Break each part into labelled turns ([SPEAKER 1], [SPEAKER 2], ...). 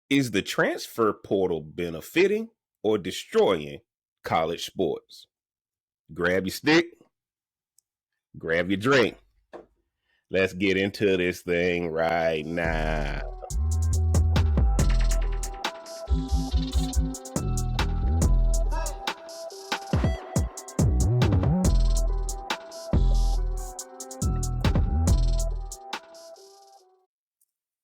[SPEAKER 1] Is the transfer portal benefiting or destroying college sports? Grab your stick, grab your drink. Let's get into this thing right now.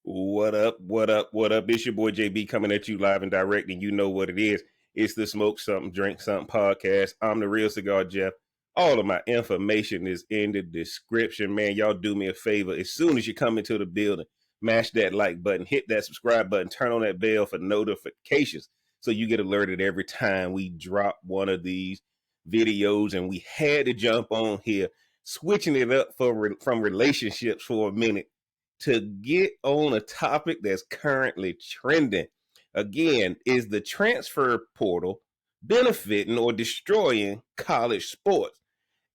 [SPEAKER 1] What up? What up? What up? It's your boy JB coming at you live and direct, and you know what it is. It's the Smoke Something, Drink Something podcast. I'm the Real Cigar Jeff. All of my information is in the description, man. Y'all do me a favor. As soon as you come into the building, mash that like button, hit that subscribe button, turn on that bell for notifications so you get alerted every time we drop one of these videos. And we had to jump on here, switching it up from relationships for a minute to get on a topic that's currently trending. Again, is the transfer portal benefiting or destroying college sports?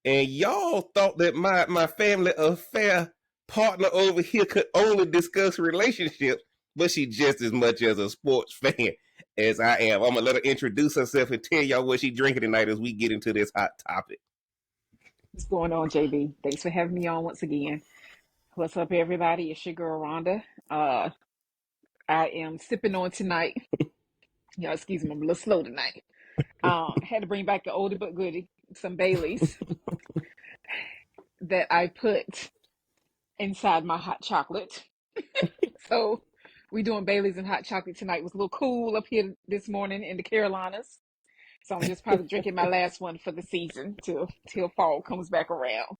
[SPEAKER 1] And y'all thought that my family affair partner over here could only discuss relationships, but she just as much as a sports fan as I am. I'm gonna let her introduce herself and tell y'all what she drinking tonight as we get into this hot topic.
[SPEAKER 2] What's going on, JB? Thanks for having me on once again. What's up, everybody? It's your girl Rhonda. I am sipping on tonight. Y'all, excuse me, I'm a little slow tonight. Had to bring back the oldie but goodie, some Baileys that I put inside my hot chocolate. So we doing Baileys and hot chocolate tonight. It was a little cool up here this morning in the Carolinas. So I'm just probably drinking my last one for the season till fall comes back around.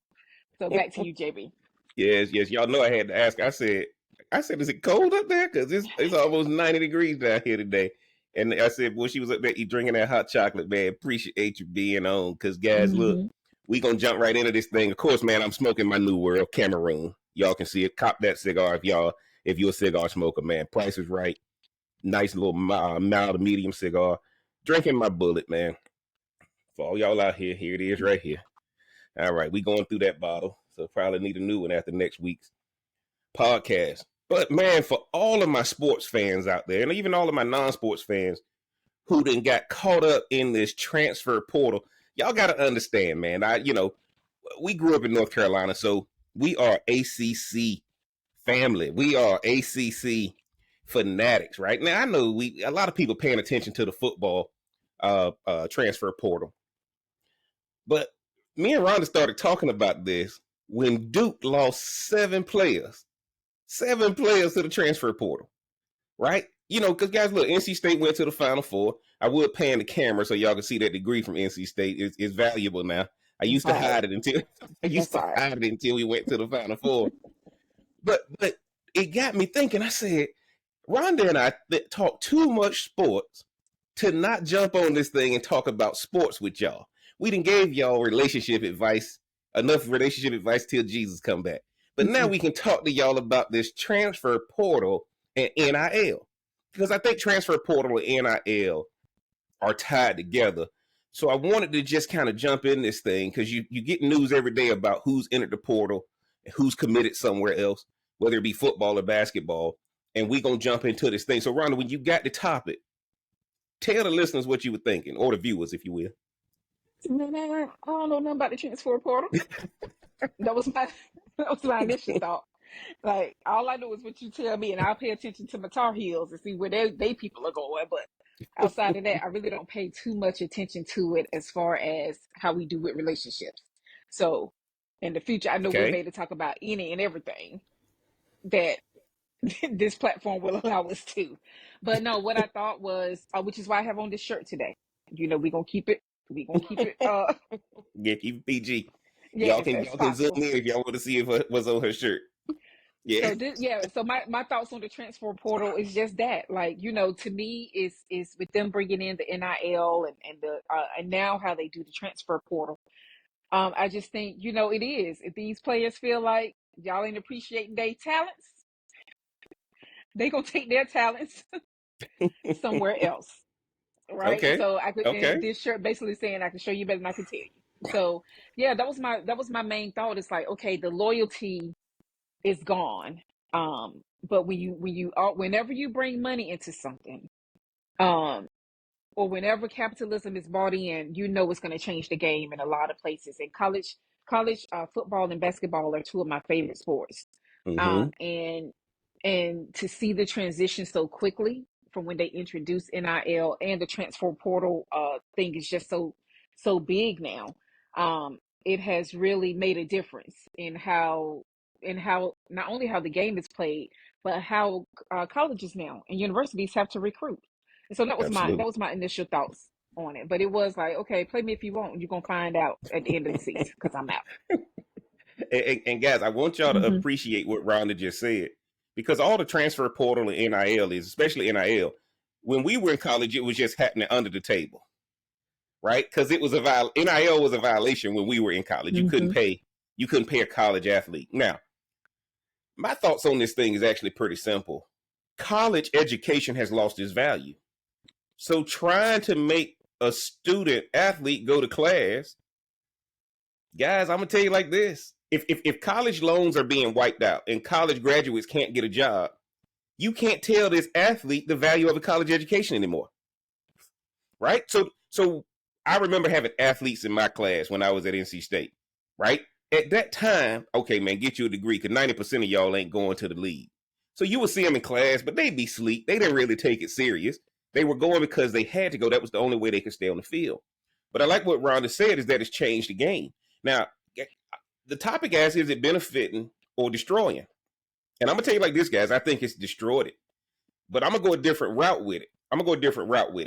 [SPEAKER 2] So back to you, JB.
[SPEAKER 1] Yes. Y'all know I had to ask. I said, is it cold up there? Because it's almost 90 degrees down here today. And I said, well, she was up there drinking that hot chocolate, man. Appreciate you being on. Because, guys, look, we going to jump right into this thing. Of course, man, I'm smoking my New World Cameroon. Y'all can see it. Cop that cigar if you're a cigar smoker, man. Price is right. Nice little mild to medium cigar. Drinking my Bullet, man. For all y'all out here, here it is right here. All right, we going through that bottle. So probably need a new one after next week's podcast. But man, for all of my sports fans out there, and even all of my non-sports fans who then got caught up in this transfer portal, y'all got to understand, man. We grew up in North Carolina, so we are ACC family. We are ACC fanatics, right? Now I know a lot of people paying attention to the football transfer portal, but me and Rhonda started talking about this when Duke lost 7 players to the transfer portal, right? Because guys, look, NC State went to the Final Four. I would pan the camera so y'all can see that degree from NC State is valuable now. I used to hide it until we went to the Final Four. But it got me thinking. I said, Rhonda and I talk too much sports to not jump on this thing and talk about sports with y'all. We done gave y'all enough relationship advice till Jesus come back. But now we can talk to y'all about this transfer portal and NIL. Because I think transfer portal and NIL are tied together. So I wanted to just kind of jump in this thing because you get news every day about who's entered the portal and who's committed somewhere else, whether it be football or basketball. And we're going to jump into this thing. So Rhonda, when you got the topic, tell the listeners what you were thinking, or the viewers, if you will.
[SPEAKER 2] Man, I don't know nothing about the transfer portal. That was my initial thought. Like, all I know is what you tell me, and I'll pay attention to my Tar Heels and see where they people are going. But outside of that, I really don't pay too much attention to it as far as how we do with relationships. So in the future, I know we're made to talk about any and everything that this platform will allow us to. But no, what I thought was, which is why I have on this shirt today. We're gonna keep it.
[SPEAKER 1] Yeah, keep PG. Y'all can zoom in if y'all want to see what's on her shirt. Yeah.
[SPEAKER 2] So my thoughts on the transfer portal is just that. Like, to me, is with them bringing in the NIL and the and now how they do the transfer portal. I just think, it is. If these players feel like y'all ain't appreciating their talents, they gonna take their talents somewhere else. Right.
[SPEAKER 1] Okay.
[SPEAKER 2] So and this shirt basically saying I can show you better than I can tell you. So yeah, that was my main thought. It's like, okay, the loyalty is gone. But whenever you bring money into something, um, or whenever capitalism is bought in, you know it's going to change the game in a lot of places. And college football and basketball are two of my favorite sports.
[SPEAKER 1] Mm-hmm.
[SPEAKER 2] And to see the transition so quickly from when they introduced NIL and the transfer portal thing is just so big now. It has really made a difference in how not only how the game is played, but how colleges now and universities have to recruit. And so that
[SPEAKER 1] Absolutely.
[SPEAKER 2] was my initial thoughts on it. But it was like, okay, play me if you want. You're gonna find out at the end of the season because I'm out.
[SPEAKER 1] And guys, I want y'all to
[SPEAKER 2] Mm-hmm.
[SPEAKER 1] appreciate what Rhonda just said, because all the transfer portal and NIL is, especially NIL, when we were in college, it was just happening under the table, right? Because it was NIL was a violation when we were in college.
[SPEAKER 2] Mm-hmm.
[SPEAKER 1] You couldn't pay a college athlete. Now, my thoughts on this thing is actually pretty simple. College education has lost its value. So trying to make a student athlete go to class, guys, I'm gonna tell you like this. If college loans are being wiped out and college graduates can't get a job, you can't tell this athlete the value of a college education anymore. Right? So I remember having athletes in my class when I was at NC State, right? At that time, okay, man, get you a degree because 90% of y'all ain't going to the league. So you would see them in class, but they'd be sleep. They didn't really take it serious. They were going because they had to go. That was the only way they could stay on the field. But I like what Rhonda said is that it's changed the game. Now, the topic as is it benefiting or destroying? And I'm gonna tell you like this, guys. I think it's destroyed it. But I'm gonna go a different route with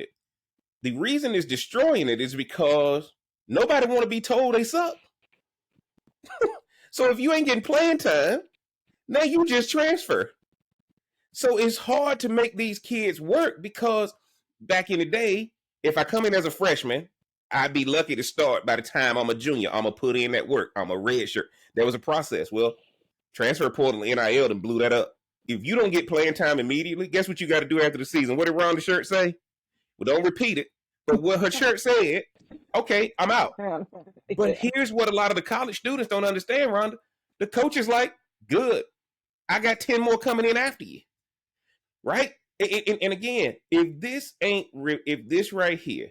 [SPEAKER 1] it. The reason it's destroying it is because nobody want to be told they suck. So if you ain't getting playing time, now you just transfer. So it's hard to make these kids work because back in the day, if I come in as a freshman, I'd be lucky to start by the time I'm a junior. I'm going to put in that work. I'm a red shirt. There was a process. Well, transfer portal and NIL and blew that up. If you don't get playing time immediately, guess what you got to do after the season? What did Rhonda's shirt say? Well, don't repeat it. But what her shirt said, okay, I'm out. But
[SPEAKER 2] Yeah.
[SPEAKER 1] here's what a lot of the college students don't understand, Rhonda. The coach is like, good. I got 10 more coming in after you. Right? And again, if this right here,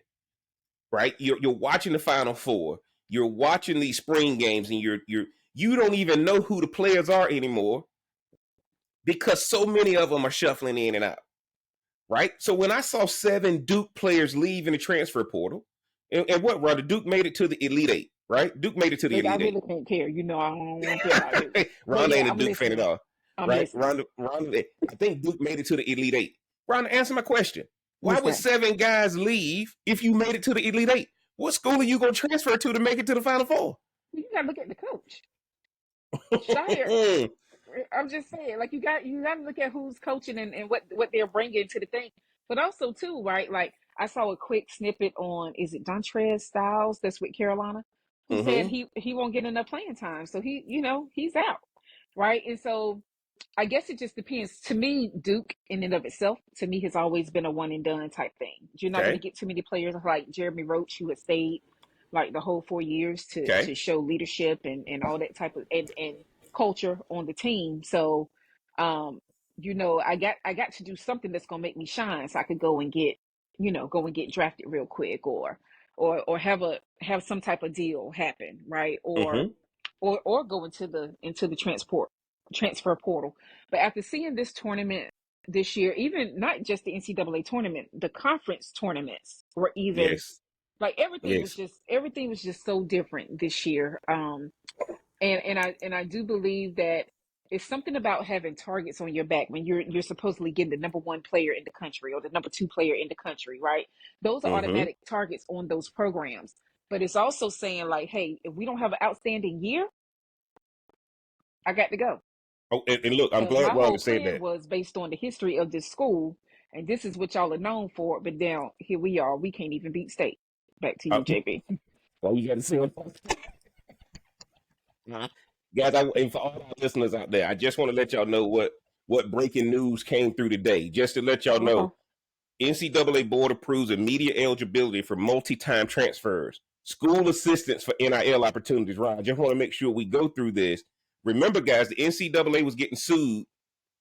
[SPEAKER 1] right, you're watching the Final Four, you're watching these spring games, and you don't even know who the players are anymore because so many of them are shuffling in and out. Right? So when I saw 7 Duke players leave in the transfer portal, and what, Rhonda, Duke made it to the Elite Eight, right? Duke made it to the
[SPEAKER 2] Look, I
[SPEAKER 1] Elite Eight.
[SPEAKER 2] really can't care. You know, I don't want to care about Duke. But
[SPEAKER 1] Rhonda
[SPEAKER 2] yeah,
[SPEAKER 1] ain't a
[SPEAKER 2] I'm
[SPEAKER 1] Duke fan at
[SPEAKER 2] listening.
[SPEAKER 1] all,
[SPEAKER 2] I'm
[SPEAKER 1] right?
[SPEAKER 2] listening.
[SPEAKER 1] Rhonda, I think Duke made it to the Elite Eight. Rhonda, answer my question. Why
[SPEAKER 2] What's
[SPEAKER 1] would
[SPEAKER 2] that?
[SPEAKER 1] 7 guys leave if you made it to the Elite Eight? What school are you going to transfer to make it to the Final Four?
[SPEAKER 2] You got to look at the coach. Shire. I'm just saying, like you got to look at who's coaching and what they're bringing to the thing. But also too, right? Like I saw a quick snippet on is it Dontrez Styles that's with Carolina, who said
[SPEAKER 1] Mm-hmm.
[SPEAKER 2] he won't get enough playing time, so he's out, right? And so I guess it just depends. To me, Duke in and of itself, to me, has always been a one and done type thing. You're not going to
[SPEAKER 1] Okay.
[SPEAKER 2] get too many players like Jeremy Roach who has stayed like the whole 4 years
[SPEAKER 1] Okay.
[SPEAKER 2] to show leadership and all that type of and culture on the team. So, um, I got to do something that's going to make me shine, so I could go and get drafted real quick, or have some type of deal happen, right?
[SPEAKER 1] Mm-hmm.
[SPEAKER 2] Or go into the transfer portal. But after seeing this tournament this year, even not just the NCAA tournament, the conference tournaments were even
[SPEAKER 1] Yes.
[SPEAKER 2] like
[SPEAKER 1] Yes.
[SPEAKER 2] everything was just so different this year. And I do believe that it's something about having targets on your back when you're supposedly getting the number one player in the country or the number two player in the country, right? Those are
[SPEAKER 1] Mm-hmm.
[SPEAKER 2] automatic targets on those programs. But it's also saying like, hey, if we don't have an outstanding year, I got to go.
[SPEAKER 1] Oh, and look, I'm
[SPEAKER 2] So
[SPEAKER 1] glad
[SPEAKER 2] my whole
[SPEAKER 1] Rhonda said
[SPEAKER 2] plan
[SPEAKER 1] that.
[SPEAKER 2] was based on the history of this school, and this is what y'all are known for. But now here we are. We can't even beat state. Back to you, JB.
[SPEAKER 1] Well, you got to see what. Guys, and for all our listeners out there, I just want to let y'all know what breaking news came through today. Just to let y'all
[SPEAKER 2] Okay.
[SPEAKER 1] know, NCAA board approves immediate eligibility for multi-time transfers, school assistance for NIL opportunities. Right, I just want to make sure we go through this. Remember, guys, the NCAA was getting sued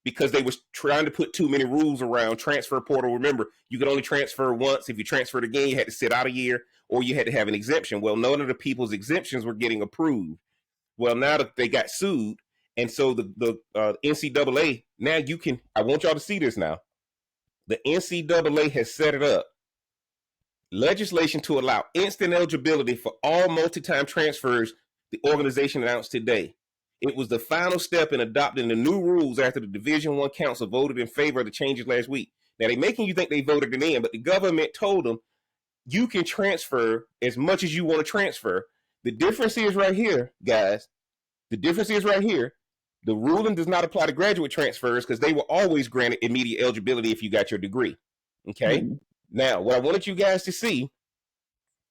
[SPEAKER 1] because they was trying to put too many rules around transfer portal. Remember, you could only transfer once. If you transferred again, you had to sit out a year, or you had to have an exemption. Well, none of the people's exemptions were getting approved. Well, now that they got sued, and so the NCAA, now you can, I want y'all to see this now. The NCAA has set it up, legislation to allow instant eligibility for all multi-time transfers, the organization announced today. It was the final step in adopting the new rules after the Division I Council voted in favor of the changes last week. Now, they're making you think they voted it in, but the government told them you can transfer as much as you want to transfer. The difference is right here, guys. The difference is right here. The ruling does not apply to graduate transfers because they were always granted immediate eligibility if you got your degree. Okay? Mm-hmm. Now, what I wanted you guys to see,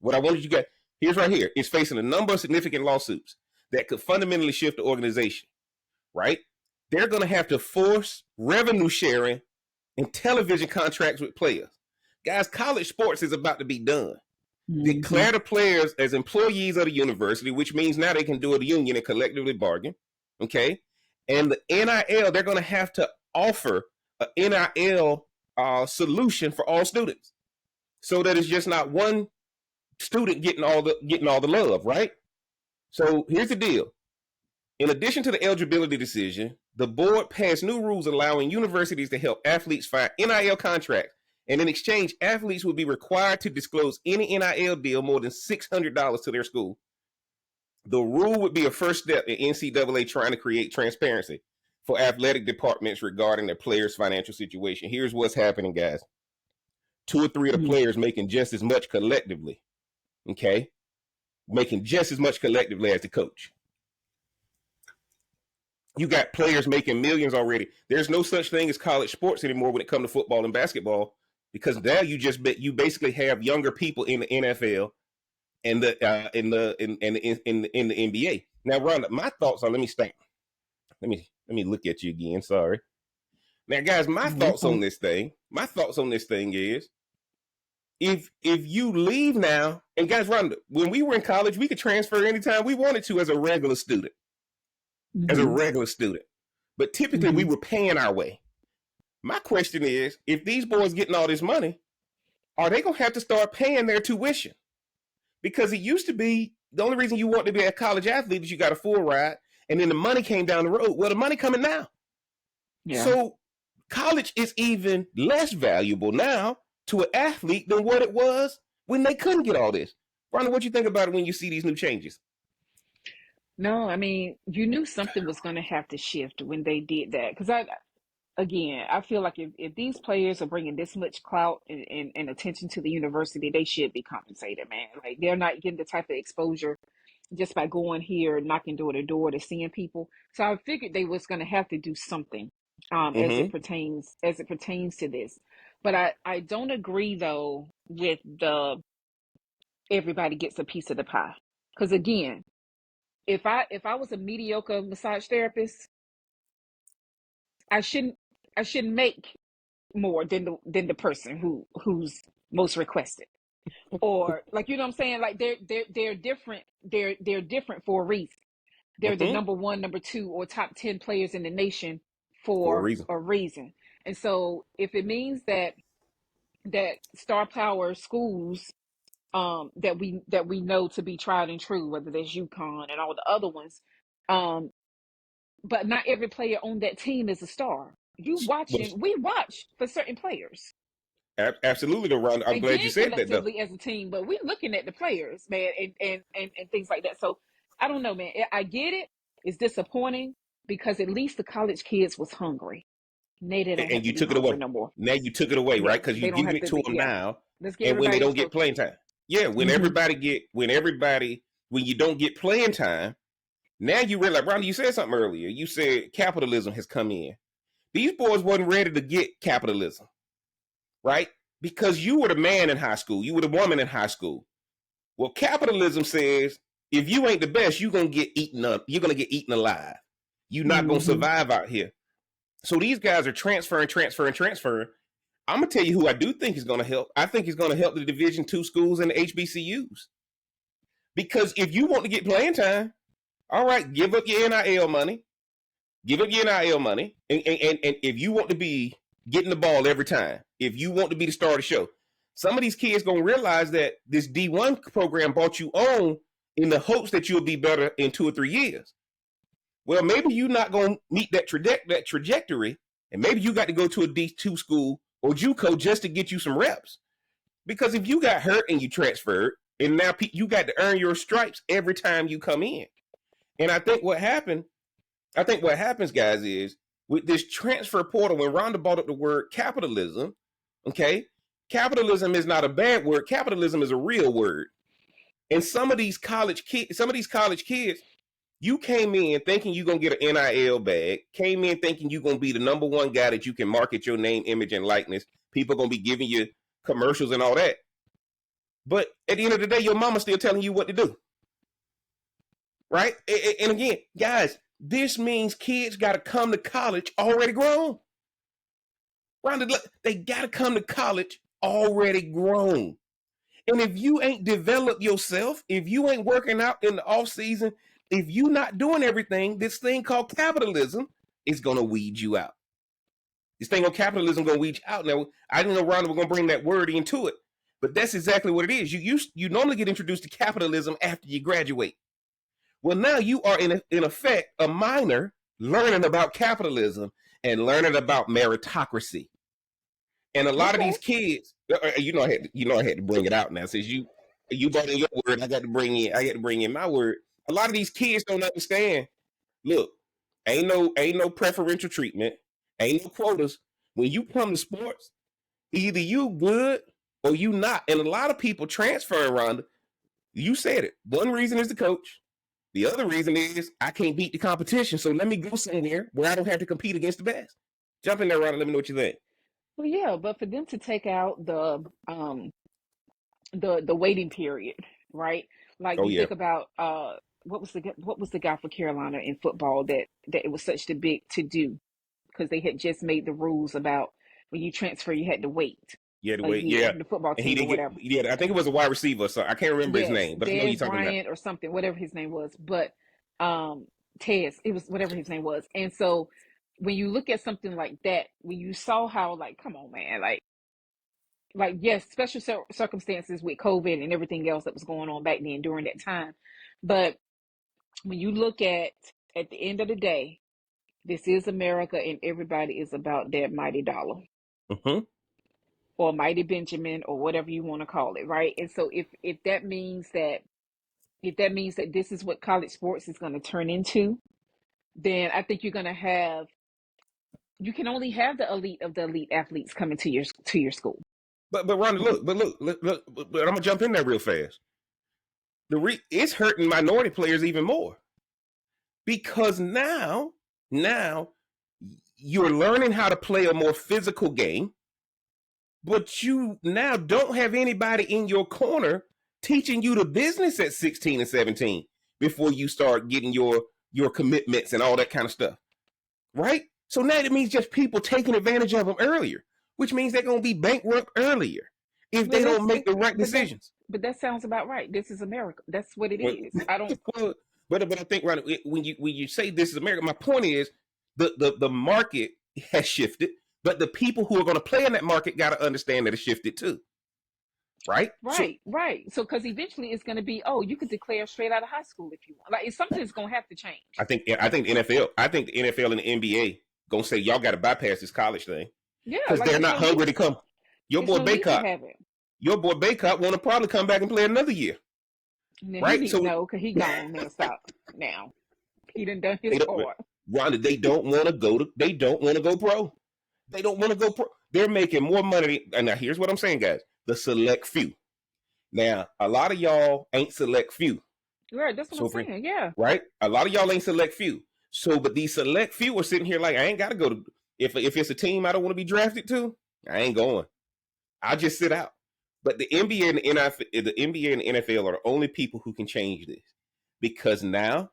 [SPEAKER 1] here's right here, is facing a number of significant lawsuits that could fundamentally shift the organization, right? They're going to have to force revenue sharing and television contracts with players. Guys, college sports is about to be done. Mm-hmm. Declare the players as employees of the university, which means now they can do a union and collectively bargain, okay? And the NIL, they're going to have to offer an NIL solution for all students, so that it's just not one student getting all the love, right? So here's the deal. In addition to the eligibility decision, the board passed new rules allowing universities to help athletes find NIL contracts, and in exchange, athletes will be required to disclose any NIL deal more than $600 to their school. The rule would be a first step in NCAA trying to create transparency for athletic departments regarding their players' financial situation. Here's what's happening, guys. 2 or 3 of the players making just as much collectively, okay? Making just as much collectively as the coach. You got players making millions already. There's no such thing as college sports anymore when it comes to football and basketball, because now you basically have younger people in the NFL and the NBA. Now, Rhonda, my thoughts are, let me look at you again. Sorry. Now, guys, my thoughts on this thing is, if you leave now, and guys, Rhonda, when we were in college, we could transfer anytime we wanted to as a regular student. But typically we were paying our way. My question is, if these boys getting all this money, are they going to have to start paying their tuition? Because it used to be the only reason you want to be a college athlete is you got a full ride, and then the money came down the road. Well, the money coming now. Yeah. So college is even less valuable now to an athlete than what it was when they couldn't get all this. Rhonda, what you think about it when you see these new changes?
[SPEAKER 2] No, I mean, you knew something was going to have to shift when they did that. Because I feel like if these players are bringing this much clout and attention to the university, they should be compensated, man. Like, they're not getting the type of exposure just by going here, knocking door to door to seeing people. So I figured they was going to have to do something as it pertains to this. But I don't agree though with the everybody gets a piece of the pie. Because again, if I was a mediocre massage therapist, I shouldn't make more than the person who's most requested. Or, like, you know what I'm saying? Like, they're different. They're different for a reason. They're the number 1, number 2, or top 10 players in the nation for a reason. And so if it means that star power schools that we know to be tried and true, whether that's UConn and all the other ones, but not every player on that team is a star. We watch for certain players.
[SPEAKER 1] Absolutely, Ron. I'm glad you said that, though.
[SPEAKER 2] As a team, but we're looking at the players, man, and things like that. So I don't know, man. I get it. It's disappointing because at least the college kids was hungry.
[SPEAKER 1] And you took it away. No more. Now you took it away, right? Because you give it to them now, and when they don't get playing time, when you don't get playing time, now you realize, Ronnie, you said something earlier. You said capitalism has come in. These boys wasn't ready to get capitalism, right? Because you were the man in high school. You were the woman in high school. Well, capitalism says if you ain't the best, you're going to get eaten up. You're going to get eaten alive. You're not going to survive out here. So these guys are transferring. I'm going to tell you who I do think is going to help. I think he's going to help the Division II schools and the HBCUs. Because if you want to get playing time, all right, give up your NIL money. Give up your NIL money, and if you want to be getting the ball every time, if you want to be the star of the show, some of these kids gonna realize that this D1 program brought you on in the hopes that you'll be better in 2 or 3 years. Well, maybe you're not gonna meet that trajectory, and maybe you got to go to a D2 school or JUCO just to get you some reps. Because if you got hurt and you transferred, and now you got to earn your stripes every time you come in. And I think what happens, guys, is with this transfer portal, when Rhonda brought up the word capitalism, okay, capitalism is not a bad word. Capitalism is a real word. And some of these college kids, you came in thinking you're going to get an NIL bag, came in thinking you're going to be the number one guy that you can market your name, image, and likeness. People are going to be giving you commercials and all that. But at the end of the day, your mama's still telling you what to do. Right? And again, guys, this means kids got to come to college already grown. Rhonda, they got to come to college already grown. And if you ain't developed yourself, if you ain't working out in the off season, if you not doing everything, this thing called capitalism is going to weed you out. This thing on capitalism going to weed you out. Now, I didn't know Rhonda was going to bring that word into it, but that's exactly what it is. You normally get introduced to capitalism after you graduate. Well, now you are in effect a minor learning about capitalism and learning about meritocracy. And a lot of these kids, I had to bring it out now. Since you brought in your word, I got to bring in my word. A lot of these kids don't understand. Look, ain't no preferential treatment, ain't no quotas. When you come to sports, either you good or you not. And a lot of people transferring, Rhonda, you said it. One reason is the coach. The other reason is I can't beat the competition, so let me go somewhere where I don't have to compete against the best. Jump in there, Rhonda. Let me know what you think.
[SPEAKER 2] Well, yeah, but for them to take out the waiting period, right? Like
[SPEAKER 1] Oh
[SPEAKER 2] you
[SPEAKER 1] yeah,
[SPEAKER 2] think about what was the guy for Carolina in football that it was such the big to do because they had just made the rules about when you transfer you had to wait
[SPEAKER 1] yeah, the
[SPEAKER 2] a
[SPEAKER 1] way,
[SPEAKER 2] year,
[SPEAKER 1] yeah,
[SPEAKER 2] the football
[SPEAKER 1] and he
[SPEAKER 2] team or
[SPEAKER 1] didn't get.
[SPEAKER 2] whatever.
[SPEAKER 1] Yeah, I think it was a wide receiver, so I can't remember his
[SPEAKER 2] Yes,
[SPEAKER 1] name, but I know who
[SPEAKER 2] Des
[SPEAKER 1] you're talking about.
[SPEAKER 2] Bryant or something, whatever his name was. But Tez, it was whatever his name was. And so when you look at something like that, when you saw how like, come on, man, like yes, special circumstances with COVID and everything else that was going on back then during that time. But when you look at the end of the day, this is America and everybody is about that mighty dollar
[SPEAKER 1] Mm-hmm.
[SPEAKER 2] or mighty Benjamin or whatever you want to call it, right? And so if that means that this is what college sports is going to turn into, then I think you can only have the elite of the elite athletes coming to your school.
[SPEAKER 1] But Rhonda, look, but I'm gonna jump in there real fast. It's hurting minority players even more because now you're learning how to play a more physical game, but you now don't have anybody in your corner teaching you the business at 16 and 17 before you start getting your commitments and all that kind of stuff, right? So now it means just people taking advantage of them earlier, which means they're going to be bankrupt earlier if
[SPEAKER 2] Well,
[SPEAKER 1] they don't make the right decisions.
[SPEAKER 2] but that sounds about right. This is America. That's what it
[SPEAKER 1] Well,
[SPEAKER 2] is. I don't.
[SPEAKER 1] but I think, right, when you say this is America, my point is the market has shifted, but the people who are going to play in that market got to understand that it shifted too, right? So
[SPEAKER 2] Right. So, because eventually it's going to be, oh, you could declare straight out of high school if you want. Like, it's something that's going to have to change.
[SPEAKER 1] I think the NFL and the NBA gonna say y'all got to bypass this college thing
[SPEAKER 2] Yeah,
[SPEAKER 1] because
[SPEAKER 2] like
[SPEAKER 1] they're
[SPEAKER 2] it's
[SPEAKER 1] not
[SPEAKER 2] no need.
[SPEAKER 1] hungry to come. Your
[SPEAKER 2] It's
[SPEAKER 1] boy
[SPEAKER 2] no need to
[SPEAKER 1] Baycott,
[SPEAKER 2] have it.
[SPEAKER 1] want to probably come back and play another year,
[SPEAKER 2] Now he
[SPEAKER 1] right?
[SPEAKER 2] need
[SPEAKER 1] So
[SPEAKER 2] no, because he gone now. Stop now. He done his
[SPEAKER 1] they don't,
[SPEAKER 2] part.
[SPEAKER 1] Rhonda, they don't want to go pro. They don't want to go pro. They're making more money. And now here's what I'm saying, guys: the select few. Now, a lot of y'all ain't select few.
[SPEAKER 2] Right, that's what I'm
[SPEAKER 1] So for
[SPEAKER 2] saying. Yeah.
[SPEAKER 1] right, a lot of y'all ain't select few. So, but these select few are sitting here like I ain't got to go to. If it's a team I don't want to be drafted to, I ain't going. I'll just sit out. But the NBA and the NBA and the NFL are the only people who can change this because now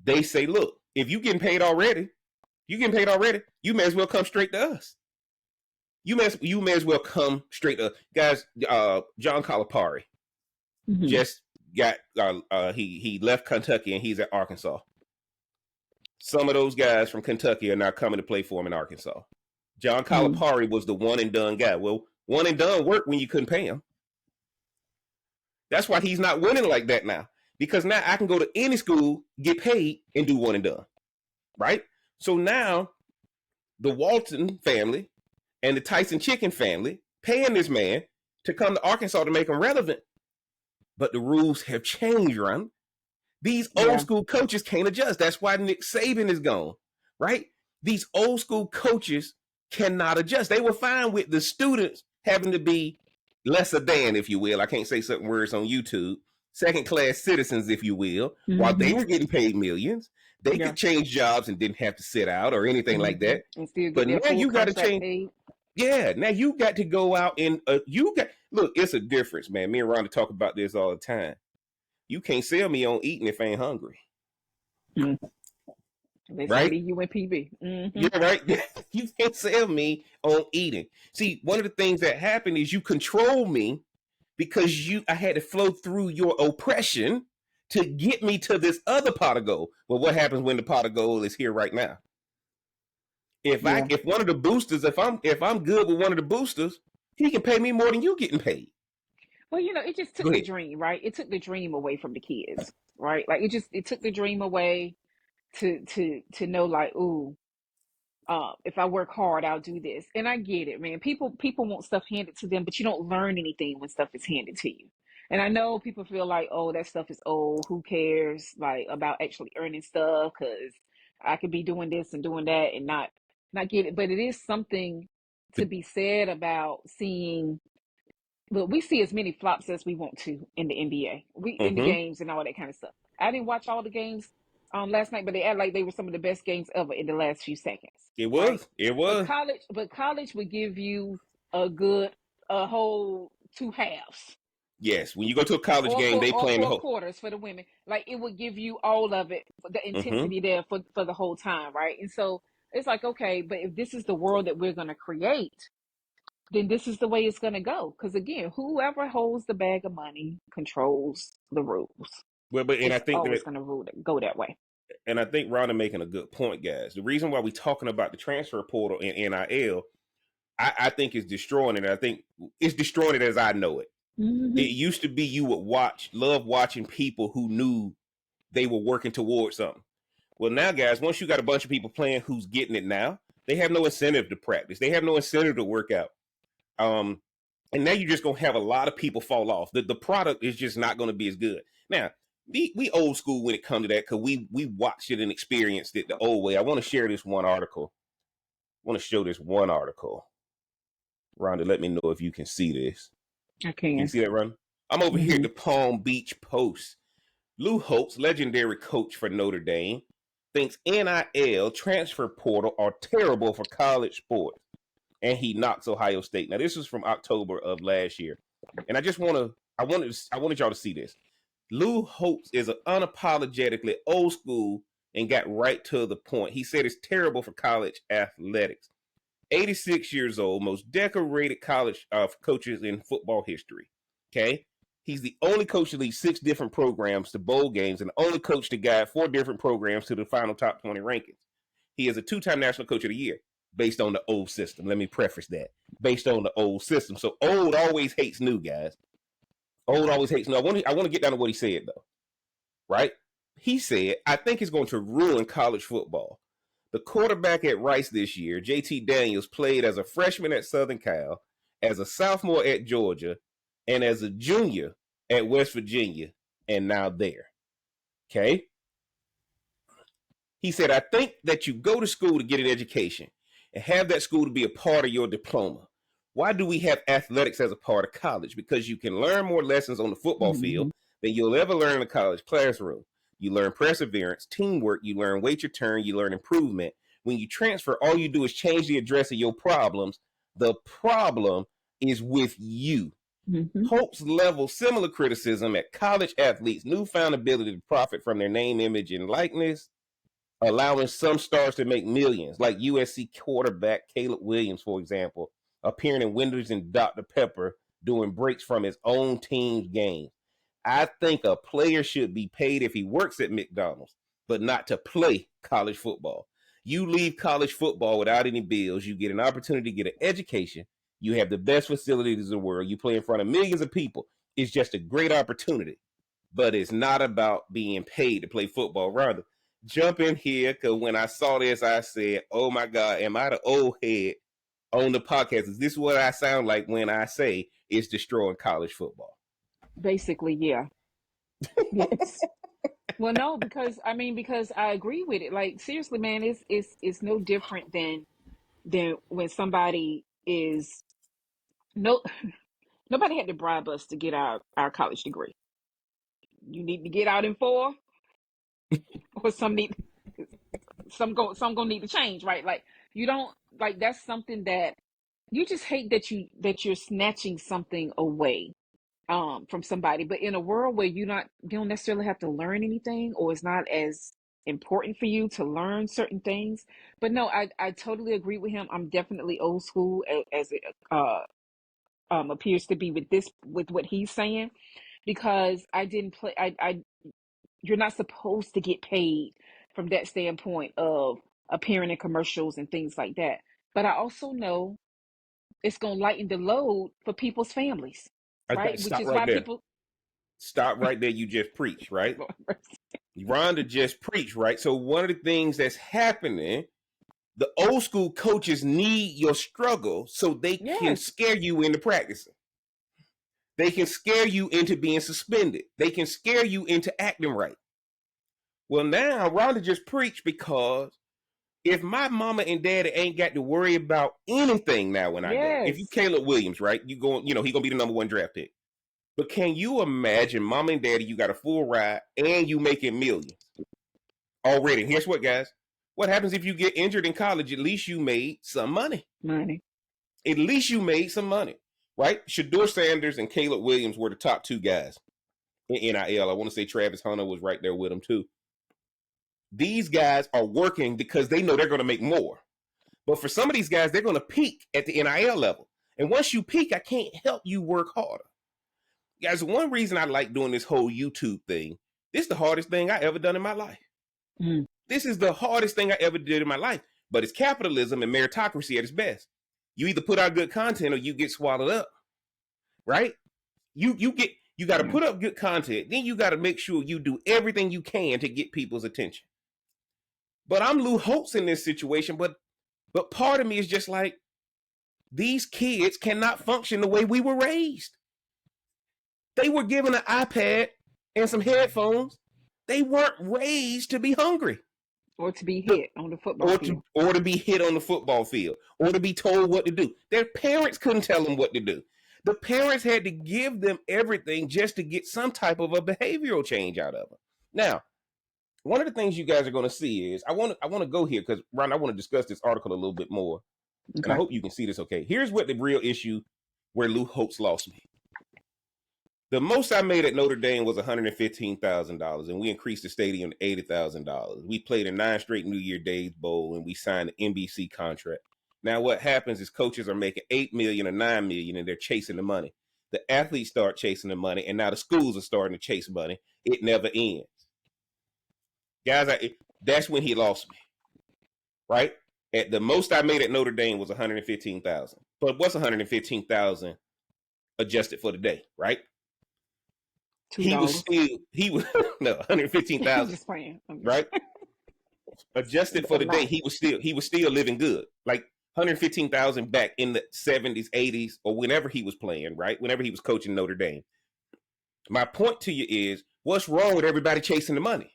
[SPEAKER 1] they say, look, if you getting paid already, you may as well come straight to us. You may as well come straight to guys. John Calipari
[SPEAKER 2] Hmm.
[SPEAKER 1] just got he left Kentucky and he's at Arkansas. Some of those guys from Kentucky are now coming to play for him in Arkansas. John
[SPEAKER 2] Mm.
[SPEAKER 1] Calipari was the one and done guy. Well, one and done worked when you couldn't pay him. That's why he's not winning like that now. Because now I can go to any school, get paid, and do one and done. Right? So now the Walton family and the Tyson Chicken family paying this man to come to Arkansas to make him relevant. But the rules have changed, Ron. These old school coaches can't adjust. That's why Nick Saban is gone, right? These old school coaches cannot adjust. They were fine with the students having to be lesser than, if you will. I can't say certain words on YouTube. Second class citizens, if you will, while they were getting paid millions. They could change jobs and didn't have to sit out or anything like that.
[SPEAKER 2] And still
[SPEAKER 1] But
[SPEAKER 2] get
[SPEAKER 1] now you got to change.
[SPEAKER 2] paid.
[SPEAKER 1] Yeah, now you got to go out and look, it's a difference, man. Me and Rhonda talk about this all the time. You can't sell me on eating if I ain't hungry.
[SPEAKER 2] Mm.
[SPEAKER 1] Right?
[SPEAKER 2] You and PB.
[SPEAKER 1] Yeah, right. You can't sell me on eating. See, one of the things that happened is you control me because I had to flow through your oppression to get me to this other pot of gold. Well, what happens when the pot of gold is here right now? If one of the boosters, if I'm good with one of the boosters, he can pay me more than you getting paid.
[SPEAKER 2] Well, it just took the dream, right? It took the dream away from the kids, right? Like it took the dream away to know, like, ooh, if I work hard, I'll do this. And I get it, man. People want stuff handed to them, but you don't learn anything when stuff is handed to you. And I know people feel like, oh, that stuff is old. Who cares, like, about actually earning stuff? Because I could be doing this and doing that and not get it. But it is something to be said about seeing. Look, we see as many flops as we want to in the NBA. In the games and all that kind of stuff. I didn't watch all the games last night, but they act like they were some of the best games ever in the last few seconds.
[SPEAKER 1] It was. Right? It was.
[SPEAKER 2] But college would give you a whole two halves.
[SPEAKER 1] Yes, when you go to a college game, they play in the whole
[SPEAKER 2] quarters for the women. Like, it would give you all of it, the intensity there for the whole time, right? And so it's like, okay, but if this is the world that we're going to create, then this is the way it's going to go. Because again, whoever holds the bag of money controls the rules.
[SPEAKER 1] Well, and I think
[SPEAKER 2] always going to go that way.
[SPEAKER 1] And I think Rhonda making a good point, guys. The reason why we're talking about the transfer portal and NIL, I think is destroying it. I think it's destroying it as I know it. It used to be you would love watching people who knew they were working towards something. Well, now, guys, once you got a bunch of people playing who's getting it now, they have no incentive to practice. They have no incentive to work out. And now you're just going to have a lot of people fall off. The product is just not going to be as good. Now, we old school when it comes to that because we watched it and experienced it the old way. I want to share this one article. I want to show this one article. Rhonda, let me know if you can see this.
[SPEAKER 2] I can.
[SPEAKER 1] Can you see that, Rhonda? I'm over here at the Palm Beach Post. Lou Holtz, legendary coach for Notre Dame, thinks NIL transfer portal are terrible for college sports, and he knocks Ohio State. Now, this is from October of last year, and I wanted y'all to see this. Lou Holtz is unapologetically old school and got right to the point. He said it's terrible for college athletics. 86 years old, most decorated college coaches in football history. Okay? He's the only coach to lead 6 different programs to bowl games and the only coach to guide 4 different programs to the final top 20 rankings. He is a 2-time National Coach of the Year based on the old system. Let me preface that. Based on the old system. So old always hates new, guys. Old always hates new. I want to get down to what he said, though. Right? He said, I think it's going to ruin college football. The quarterback at Rice this year, JT Daniels, played as a freshman at Southern Cal, as a sophomore at Georgia, and as a junior at West Virginia, and now there. Okay? He said, I think that you go to school to get an education and have that school to be a part of your diploma. Why do we have athletics as a part of college? Because you can learn more lessons on the football field than you'll ever learn in a college classroom. You learn perseverance, teamwork, you learn wait your turn, you learn improvement. When you transfer, all you do is change the address of your problems. The problem is with you. Holtz leveled similar criticism at college athletes' newfound ability to profit from their name, image, and likeness, allowing some stars to make millions, like USC quarterback Caleb Williams, for example, appearing in Wendy's and Dr. Pepper doing breaks from his own team's games. I think a player should be paid if he works at McDonald's. but not to play college football. You leave college football without any bills. You get an opportunity to get an education. You have the best facilities in the world. You play in front of millions of people. It's just a great opportunity, but it's not about being paid to play football. Rather, jump in here because when I saw this, I said, "Oh my God, am I the old head on the podcast? Is this what I sound like when I say it's destroying college football?"
[SPEAKER 2] Basically, yeah. Yes. Well, no, because I agree with it. Like seriously, man, it's no different than when somebody is no nobody had to bribe us to get our college degree. You need to get out in four, or some gonna need to change, right? Like you don't like that's something that you just hate that you're snatching something away from somebody. But in a world where you don't necessarily have to learn anything, or it's not as important for you to learn certain things. But no, I totally agree with him. I'm definitely old school as it appears to be with what he's saying, because I didn't play I you're not supposed to get paid from that standpoint of appearing in commercials and things like that. But I also know it's going to lighten the load for people's families,
[SPEAKER 1] I got
[SPEAKER 2] right?
[SPEAKER 1] to
[SPEAKER 2] Which
[SPEAKER 1] stop
[SPEAKER 2] is
[SPEAKER 1] right
[SPEAKER 2] why
[SPEAKER 1] there.
[SPEAKER 2] people.
[SPEAKER 1] Stop right there. You just preach, right? Rhonda just preached, right? So one of the things that's happening, the old school coaches need your struggle so they can
[SPEAKER 2] Yes,
[SPEAKER 1] scare you into practicing. They can scare you into being suspended. They can scare you into acting right. Well, now Rhonda just preached because if my mama and daddy ain't got to worry about anything now when I go, if you
[SPEAKER 2] yes.
[SPEAKER 1] Caleb Williams, right? You going, he gonna be the number one draft pick. But can you imagine, mama and daddy, you got a full ride and you making millions already? And here's what, guys. What happens if you get injured in college? At least you made some money.
[SPEAKER 2] Money.
[SPEAKER 1] At least you made some money, right? Shador Sanders and Caleb Williams were the top two guys in NIL. I want to say Travis Hunter was right there with them too. These guys are working because they know they're going to make more. But for some of these guys, they're going to peak at the NIL level. And once you peak, I can't help you work harder. Guys, one reason I like doing this whole YouTube thing, this is the hardest thing I ever done in my life.
[SPEAKER 2] Mm.
[SPEAKER 1] This is the hardest thing I ever did in my life. But it's capitalism and meritocracy at its best. You either put out good content or you get swallowed up, right? You got to
[SPEAKER 2] Yeah.
[SPEAKER 1] put up good content. Then you got to make sure you do everything you can to get people's attention. But I'm Lou Holtz in this situation. But part of me is just like, these kids cannot function the way we were raised. They were given an iPad and some headphones. They weren't raised to be hungry.
[SPEAKER 2] Or to be hit on the football
[SPEAKER 1] Or
[SPEAKER 2] field.
[SPEAKER 1] to be hit on the football field, or to be told what to do. Their parents couldn't tell them what to do. The parents had to give them everything just to get some type of a behavioral change out of them. Now, one of the things you guys are going to see is I want to go here because Ron, I want to discuss this article a little bit more, and I
[SPEAKER 2] Okay.
[SPEAKER 1] hope you can see this. Okay, here's what the real issue where Lou Holtz lost me. The most I made at Notre Dame was $115,000, and we increased the stadium to $80,000. We played in 9 straight New Year Days Bowl, and we signed an NBC contract. Now, what happens is coaches are making $8 million or $9 million, and they're chasing the money. The athletes start chasing the money, and now the schools are starting to chase money. It never ends, guys. That's when he lost me, right? At the most I made at Notre Dame was $115,000, but what's $115,000 adjusted for the day, right?
[SPEAKER 2] $2.
[SPEAKER 1] He was no
[SPEAKER 2] I'm
[SPEAKER 1] 115,000,
[SPEAKER 2] just playing.
[SPEAKER 1] right? Adjusted for
[SPEAKER 2] The
[SPEAKER 1] the day,
[SPEAKER 2] amount.
[SPEAKER 1] he was still living good. Like 115,000 back in the 70s, 80s, or whenever he was playing, right? Whenever he was coaching Notre Dame. My point to you is, what's wrong with everybody chasing the money?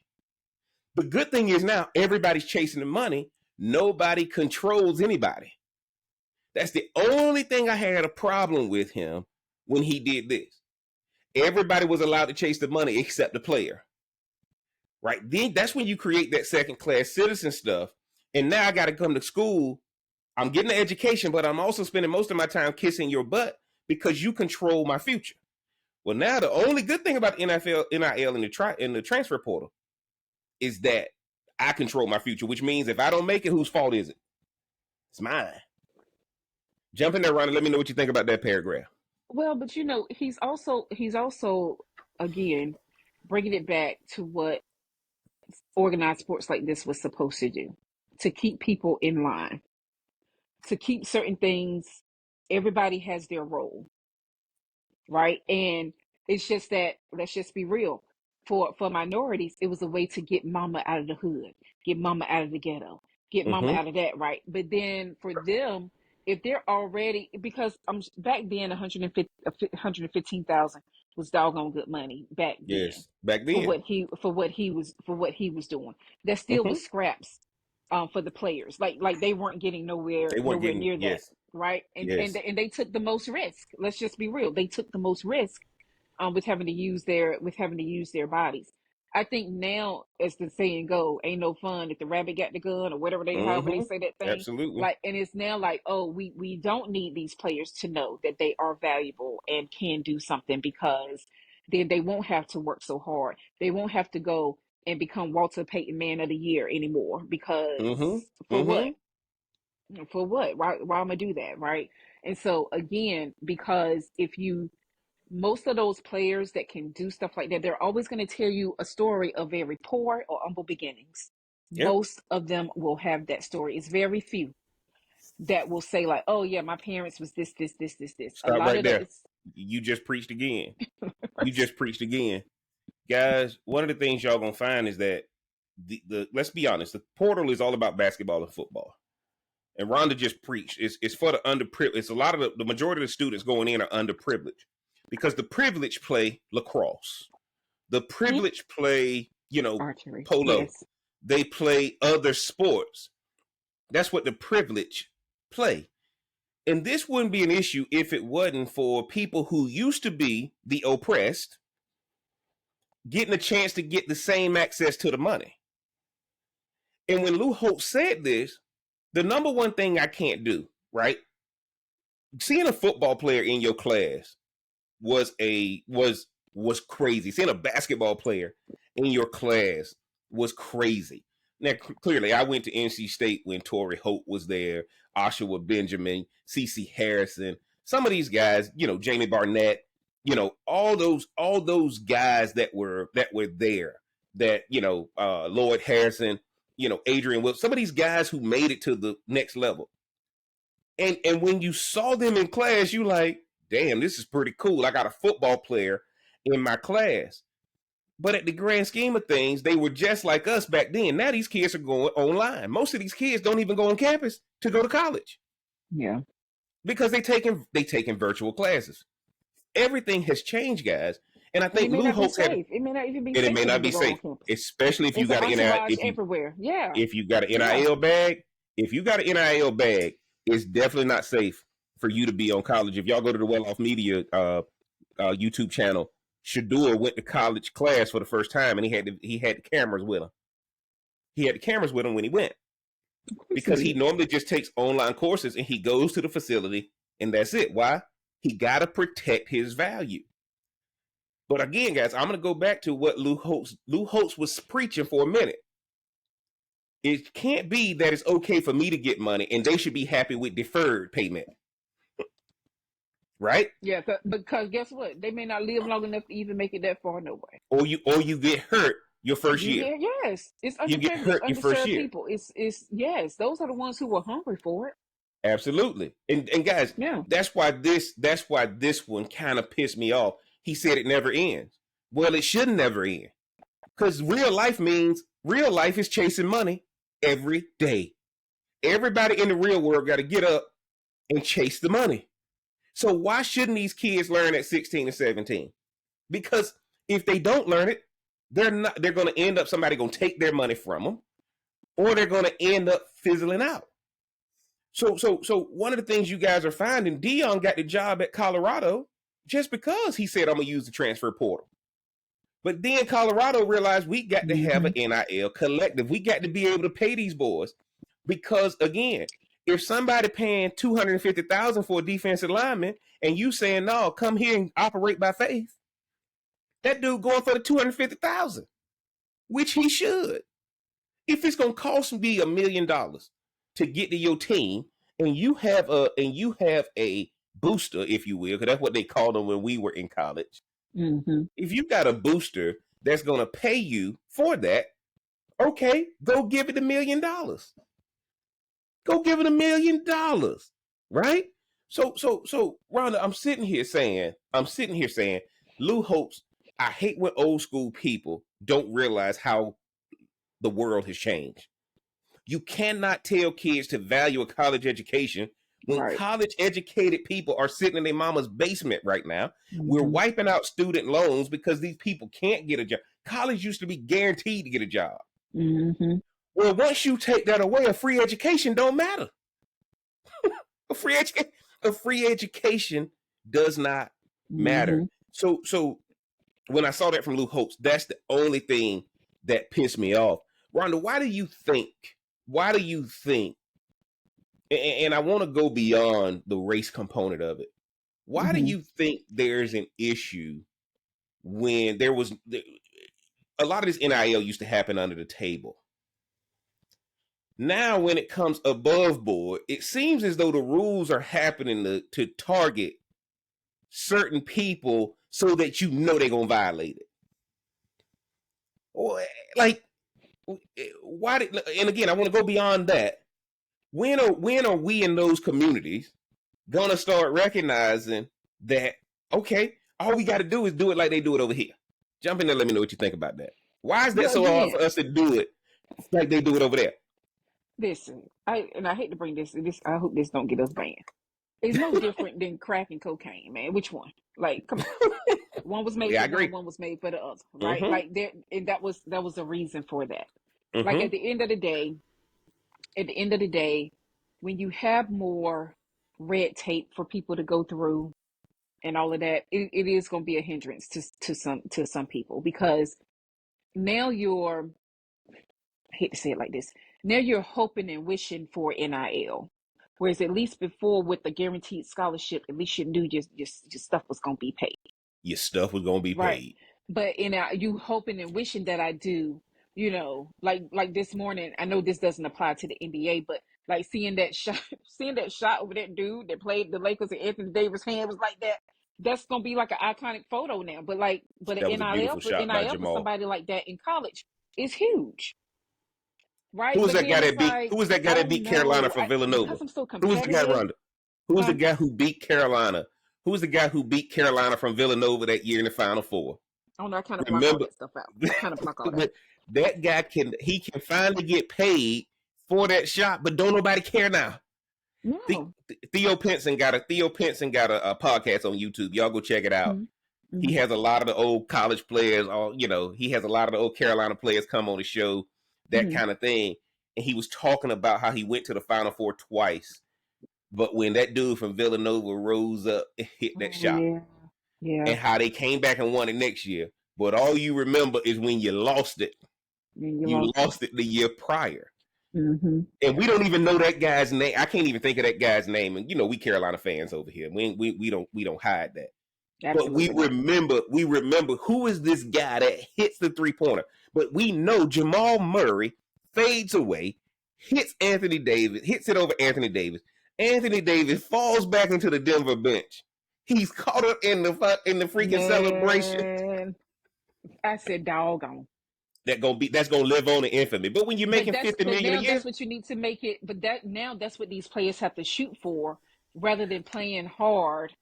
[SPEAKER 1] The good thing is now everybody's chasing the money. Nobody controls anybody. That's the only thing I had a problem with him when he did this. Everybody was allowed to chase the money except the player. Right? Then that's when you create that second class citizen stuff. And now I got to come to school. I'm getting an education, but I'm also spending most of my time kissing your butt because you control my future. Well, now the only good thing about the NFL, NIL, and the transfer portal is that I control my future, which means if I don't make it, whose fault is it? It's mine. Jump in there, Ronnie. Let me know what you think about that paragraph.
[SPEAKER 2] Well, but he's also again bringing it back to what organized sports like this was supposed to do, to keep people in line, to keep certain things. Everybody has their role, right? And it's just that, let's just be real. For minorities, it was a way to get mama out of the hood, get mama out of the ghetto, get mama
[SPEAKER 1] Mm-hmm.
[SPEAKER 2] out of that, right? But then for them, if they're already, because back then 115,000 was doggone good money back then
[SPEAKER 1] Yes. Back then.
[SPEAKER 2] for what he was doing. That still
[SPEAKER 1] Mm-hmm.
[SPEAKER 2] was scraps for the players. Like they weren't getting
[SPEAKER 1] They weren't
[SPEAKER 2] nowhere
[SPEAKER 1] getting,
[SPEAKER 2] near that,
[SPEAKER 1] yes.
[SPEAKER 2] right?
[SPEAKER 1] Yes.
[SPEAKER 2] And they took the most risk. Let's just be real. They took the most risk with having to use their bodies. I think now, as the saying go, ain't no fun if the rabbit got the gun or whatever however they
[SPEAKER 1] Mm-hmm.
[SPEAKER 2] say that thing.
[SPEAKER 1] Absolutely.
[SPEAKER 2] Like, and it's now like, oh, we don't need these players to know that they are valuable and can do something, because then they won't have to work so hard. They won't have to go and become Walter Payton Man of the Year anymore,
[SPEAKER 1] Mm-hmm.
[SPEAKER 2] because for
[SPEAKER 1] Mm-hmm.
[SPEAKER 2] what? For what? Why am I do that, right? And so again, because if you most of those players that can do stuff like that, they're always going to tell you a story of very poor or humble beginnings.
[SPEAKER 1] Yep.
[SPEAKER 2] Most of them will have that story. It's very few that will say like, "Oh yeah, my parents was this." A
[SPEAKER 1] Stop
[SPEAKER 2] lot
[SPEAKER 1] right
[SPEAKER 2] of that
[SPEAKER 1] there.
[SPEAKER 2] is
[SPEAKER 1] You just preached again. You just preached again. Guys, one of the things y'all gonna find is that the let's be honest, the portal is all about basketball and football. And Rhonda just preached. It's for the underprivileged. It's a lot of the majority of the students going in are underprivileged, because the privileged play lacrosse. The privileged play,
[SPEAKER 2] archery.
[SPEAKER 1] polo.
[SPEAKER 2] Yes.
[SPEAKER 1] They play other sports. That's what the privileged play. And this wouldn't be an issue if it wasn't for people who used to be the oppressed getting a chance to get the same access to the money. And when Lou Hope said this, the number one thing I can't do, right? Seeing a football player in your class was crazy. Seeing a basketball player in your class was crazy. Now, clearly, I went to NC State when Torrey Hope was there, Oshawa Benjamin, CeCe Harrison, some of these guys, Jamie Barnett, all those guys that were there, that Lloyd Harrison, Adrian Wilson, some of these guys who made it to the next level. And when you saw them in class, you like, damn, this is pretty cool. I got a football player in my class. But at the grand scheme of things, they were just like us back then. Now these kids are going online. Most of these kids don't even go on campus to go to college,
[SPEAKER 2] Yeah.
[SPEAKER 1] because they taking virtual classes. Everything has changed, guys. And I
[SPEAKER 2] And it
[SPEAKER 1] think
[SPEAKER 2] may
[SPEAKER 1] Lou
[SPEAKER 2] not be
[SPEAKER 1] Holtz had,
[SPEAKER 2] safe. It may not even be
[SPEAKER 1] and it
[SPEAKER 2] safe
[SPEAKER 1] may
[SPEAKER 2] for
[SPEAKER 1] not
[SPEAKER 2] them to
[SPEAKER 1] be
[SPEAKER 2] go on
[SPEAKER 1] safe,
[SPEAKER 2] campus.
[SPEAKER 1] especially if you
[SPEAKER 2] It's an
[SPEAKER 1] got an NIL,
[SPEAKER 2] entourage everywhere. Yeah.
[SPEAKER 1] if you got an
[SPEAKER 2] Yeah.
[SPEAKER 1] NIL bag, if you got an NIL bag, it's definitely not safe for you to be on college. If y'all go to the Well Off Media YouTube channel, Shador went to college class for the first time, and he had the cameras with him. He had the cameras with him when he went,
[SPEAKER 2] Of course he
[SPEAKER 1] because he
[SPEAKER 2] did.
[SPEAKER 1] normally just takes online courses and he goes to the facility and that's it. Why? He got to protect his value. But again, guys, I'm going to go back to what Lou Holtz was preaching for a minute. It can't be that it's okay for me to get money and they should be happy with deferred payment, right?
[SPEAKER 2] Yeah, because guess what? They may not live long enough to even make it that far, no way.
[SPEAKER 1] Or you get hurt your first
[SPEAKER 2] You
[SPEAKER 1] year.
[SPEAKER 2] get, yes, it's
[SPEAKER 1] You get
[SPEAKER 2] underprivileged,
[SPEAKER 1] hurt your first
[SPEAKER 2] underserved
[SPEAKER 1] year.
[SPEAKER 2] people. It's yes, those are the ones who were hungry for it.
[SPEAKER 1] Absolutely. And guys,
[SPEAKER 2] Yeah.
[SPEAKER 1] that's why this one kind of pissed me off. He said it never ends. Well, it should never end. Because real life is chasing money every day. Everybody in the real world got to get up and chase the money. So why shouldn't these kids learn at 16 and 17? Because if they don't learn it, they're going to end up, somebody going to take their money from them, or they're going to end up fizzling out. So one of the things you guys are finding, Dion got the job at Colorado just because he said, I'm going to use the transfer portal. But then Colorado realized we got to have an NIL collective. We got to be able to pay these boys, because again, if somebody paying $250,000 for a defensive lineman and you saying, no, come here and operate by faith, that dude going for the $250,000, which he should. If it's going to cost me $1 million to get to your team, and you have a booster, if you will, because that's what they called them when we were in college.
[SPEAKER 2] Mm-hmm.
[SPEAKER 1] If you got a booster that's going to pay you for that, Okay, go give it $1 million. Go give it $1 million, right? So, Rhonda, I'm sitting here saying, Lou Holtz, I hate when old school people don't realize how the world has changed. You cannot tell kids to value a college education when
[SPEAKER 2] Right.
[SPEAKER 1] college educated people are sitting in their mama's basement right now. We're
[SPEAKER 2] Mm-hmm.
[SPEAKER 1] wiping out student loans because these people can't get a job. College used to be guaranteed to get a job.
[SPEAKER 2] Mm-hmm.
[SPEAKER 1] Well, once you take that away, a free education don't matter. A free education does not matter.
[SPEAKER 2] Mm-hmm.
[SPEAKER 1] So when I saw that from Lou Holtz, that's the only thing that pissed me off. Rhonda, why do you think? And I want to go beyond the race component of it. Why do
[SPEAKER 2] Mm-hmm.
[SPEAKER 1] you think there's an issue when there was a lot of this NIL used to happen under the table? Now, when it comes above board, it seems as though the rules are happening to target certain people so that you know they're gonna violate it. Or like, why did? And again, I want to go beyond that. When are we in those communities gonna start recognizing that? Okay, all we got to do is do it like they do it over here. Jump in there. Let me know what you think about that. Why is that
[SPEAKER 2] Well,
[SPEAKER 1] so hard
[SPEAKER 2] again,
[SPEAKER 1] for us to do it like they do it over there?
[SPEAKER 2] listen, I hate to bring this. I hope this don't get us banned. It's no different than crack and cocaine, man. Which one? Like, come on. One was made
[SPEAKER 1] Yeah, I
[SPEAKER 2] for
[SPEAKER 1] agree.
[SPEAKER 2] one was made for the other, right?
[SPEAKER 1] Mm-hmm.
[SPEAKER 2] Like there, and that was a reason for that. Like
[SPEAKER 1] Mm-hmm.
[SPEAKER 2] at the end of the day, when you have more red tape for people to go through and all of that, it is going to be a hindrance to some people because now I hate to say it like this. Now you're hoping and wishing for NIL. Whereas at least before with the guaranteed scholarship, at least you knew your stuff was gonna be paid.
[SPEAKER 1] Your stuff was gonna be
[SPEAKER 2] Right.
[SPEAKER 1] paid.
[SPEAKER 2] But you hoping and wishing that I do, like this morning, I know this doesn't apply to the NBA, but like seeing that shot seeing that shot over that dude that played the Lakers and Anthony Davis' hand was like that. That's gonna be like an iconic photo now. But
[SPEAKER 1] That
[SPEAKER 2] an
[SPEAKER 1] was a beautiful shot by
[SPEAKER 2] NIL for
[SPEAKER 1] Jamal.
[SPEAKER 2] somebody like that in college is huge.
[SPEAKER 1] Who
[SPEAKER 2] Right.
[SPEAKER 1] was
[SPEAKER 2] But
[SPEAKER 1] that
[SPEAKER 2] then
[SPEAKER 1] guy
[SPEAKER 2] it's
[SPEAKER 1] that beat?
[SPEAKER 2] like,
[SPEAKER 1] Who was that guy
[SPEAKER 2] I
[SPEAKER 1] that
[SPEAKER 2] don't
[SPEAKER 1] beat Carolina
[SPEAKER 2] know.
[SPEAKER 1] from Villanova?
[SPEAKER 2] Because I'm so
[SPEAKER 1] Who was the guy,
[SPEAKER 2] competitive.
[SPEAKER 1] Rhonda? Who was the
[SPEAKER 2] Huh?
[SPEAKER 1] guy who beat Carolina? Who was the guy who beat Carolina from Villanova that year in the Final Four?
[SPEAKER 2] Oh no, I kind of block all
[SPEAKER 1] Remember,
[SPEAKER 2] that stuff out. I kind of block all that.
[SPEAKER 1] but that guy can finally get paid for that shot, but don't nobody care now.
[SPEAKER 2] No.
[SPEAKER 1] Theo Pinson got a podcast on YouTube. Y'all go check it out.
[SPEAKER 2] Mm-hmm.
[SPEAKER 1] He
[SPEAKER 2] Mm-hmm.
[SPEAKER 1] has a lot of the old college players, he has a lot of the old Carolina players come on the show, that
[SPEAKER 2] Mm-hmm.
[SPEAKER 1] kind of thing. And he was talking about how he went to the Final Four twice, but when that dude from Villanova rose up and hit that
[SPEAKER 2] Oh
[SPEAKER 1] shot,
[SPEAKER 2] yeah. Yeah.
[SPEAKER 1] and how they came back and won it next year. But all you remember is when you lost it.
[SPEAKER 2] And you
[SPEAKER 1] You
[SPEAKER 2] lost it.
[SPEAKER 1] lost it the year prior.
[SPEAKER 2] Mm-hmm.
[SPEAKER 1] And we don't even know that guy's name. I can't even think of that guy's name. And we Carolina fans over here. We don't hide that. But we
[SPEAKER 2] Absolutely not.
[SPEAKER 1] remember who is this guy that hits the 3-pointer. But we know Jamal Murray fades away, hits it over Anthony Davis. Anthony Davis falls back into the Denver bench. He's caught up in the freaking celebration.
[SPEAKER 2] Man, I said doggone.
[SPEAKER 1] That's gonna live on in infamy. But when you're making $50
[SPEAKER 2] But
[SPEAKER 1] million a
[SPEAKER 2] now
[SPEAKER 1] year,
[SPEAKER 2] that's what you need to make it. That's what these players have to shoot for, rather than playing hard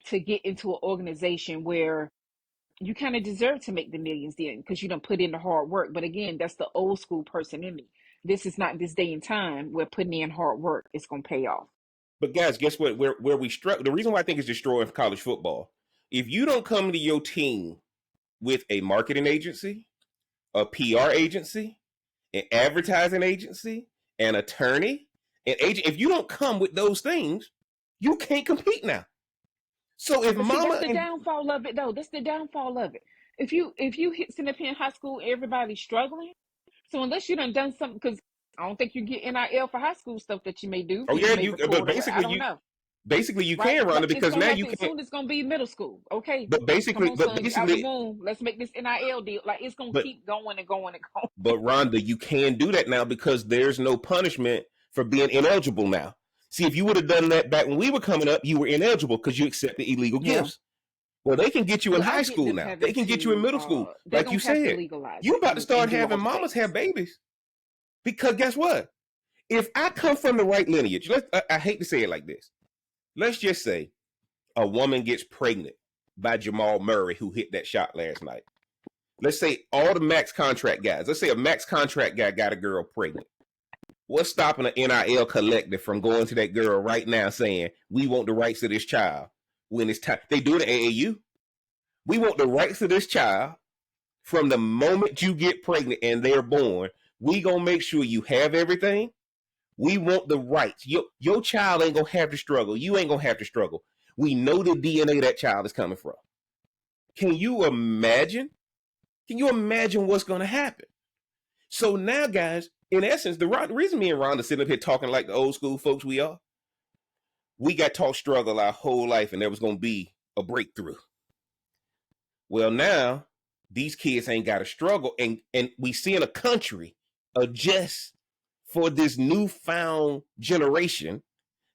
[SPEAKER 2] to get into an organization where you kind of deserve to make the millions then because you don't put in the hard work. But again, that's the old school person in me. This is not this day and time where putting in hard work is going to pay off.
[SPEAKER 1] but guys, guess what? Where we struck. The reason why I think it's destroying college football. If you don't come to your team with a marketing agency, a PR agency, an advertising agency, an attorney, an agent, if you don't come with those things, you can't compete now. So if
[SPEAKER 2] But see, that's
[SPEAKER 1] mama
[SPEAKER 2] the
[SPEAKER 1] and
[SPEAKER 2] downfall of it, though. That's the downfall of it. If you hit sitting up here in high school, everybody's struggling. So unless you done something, because I don't think you get NIL for high school stuff that you may do
[SPEAKER 1] oh
[SPEAKER 2] because you
[SPEAKER 1] yeah,
[SPEAKER 2] may
[SPEAKER 1] but
[SPEAKER 2] record or I don't know.
[SPEAKER 1] basically you
[SPEAKER 2] Right?
[SPEAKER 1] can run it
[SPEAKER 2] Like it's
[SPEAKER 1] because
[SPEAKER 2] gonna
[SPEAKER 1] now
[SPEAKER 2] have
[SPEAKER 1] you
[SPEAKER 2] to
[SPEAKER 1] can't.
[SPEAKER 2] soon. It's gonna be middle school. Okay,
[SPEAKER 1] But
[SPEAKER 2] come
[SPEAKER 1] basically,
[SPEAKER 2] on,
[SPEAKER 1] but
[SPEAKER 2] son, you out the
[SPEAKER 1] basically,
[SPEAKER 2] womb. Let's make this NIL deal. Like it's gonna
[SPEAKER 1] but
[SPEAKER 2] keep going and going and going.
[SPEAKER 1] But Rhonda, you can do that now because there's no punishment for being ineligible now. See, if you would have done that back when we were coming up, you were ineligible because you accepted illegal
[SPEAKER 2] Yeah.
[SPEAKER 1] gifts. Well, they can get you in
[SPEAKER 2] Well, I
[SPEAKER 1] high
[SPEAKER 2] get
[SPEAKER 1] school
[SPEAKER 2] them
[SPEAKER 1] now. They
[SPEAKER 2] having
[SPEAKER 1] can get you in
[SPEAKER 2] to.
[SPEAKER 1] middle school,
[SPEAKER 2] They're
[SPEAKER 1] like you
[SPEAKER 2] gonna have to
[SPEAKER 1] said.
[SPEAKER 2] legalize
[SPEAKER 1] You
[SPEAKER 2] it
[SPEAKER 1] about to start
[SPEAKER 2] and do all
[SPEAKER 1] having
[SPEAKER 2] the
[SPEAKER 1] mamas have
[SPEAKER 2] things.
[SPEAKER 1] babies. Because guess what? If I come from the right lineage, I hate to say it like this. Let's just say a woman gets pregnant by Jamal Murray, who hit that shot last night. Let's say all the max contract guys, let's say a max contract guy got a girl pregnant. What's stopping the NIL collective from going to that girl right now saying, we want the rights to this child when it's time? They do it at AAU. We want the rights to this child from the moment you get pregnant and they're born. We gonna make sure you have everything. We want the rights. Your child ain't gonna have to struggle. You ain't gonna have to struggle. We know the DNA that child is coming from. Can you imagine? Can you imagine what's gonna happen? So now, guys, in essence, the reason me and Rhonda sitting up here talking like the old school folks we got taught struggle our whole life and there was going to be a breakthrough. Well, now these kids ain't got to struggle, and we see in a country adjust for this newfound generation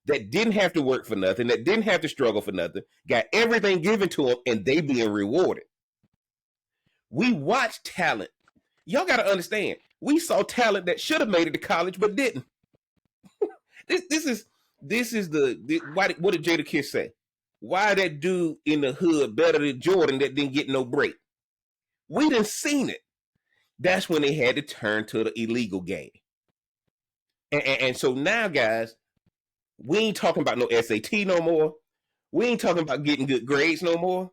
[SPEAKER 1] that didn't have to work for nothing, that didn't have to struggle for nothing, got everything given to them, and they being rewarded. We watch talent. Y'all got to understand, we saw talent that should have made it to college but didn't. this is why. What did Jadakiss say? Why that dude in the hood better than Jordan that didn't get no break? We done seen it. That's when they had to turn to the illegal game. And so now, guys, we ain't talking about no SAT no more. We ain't talking about getting good grades no more.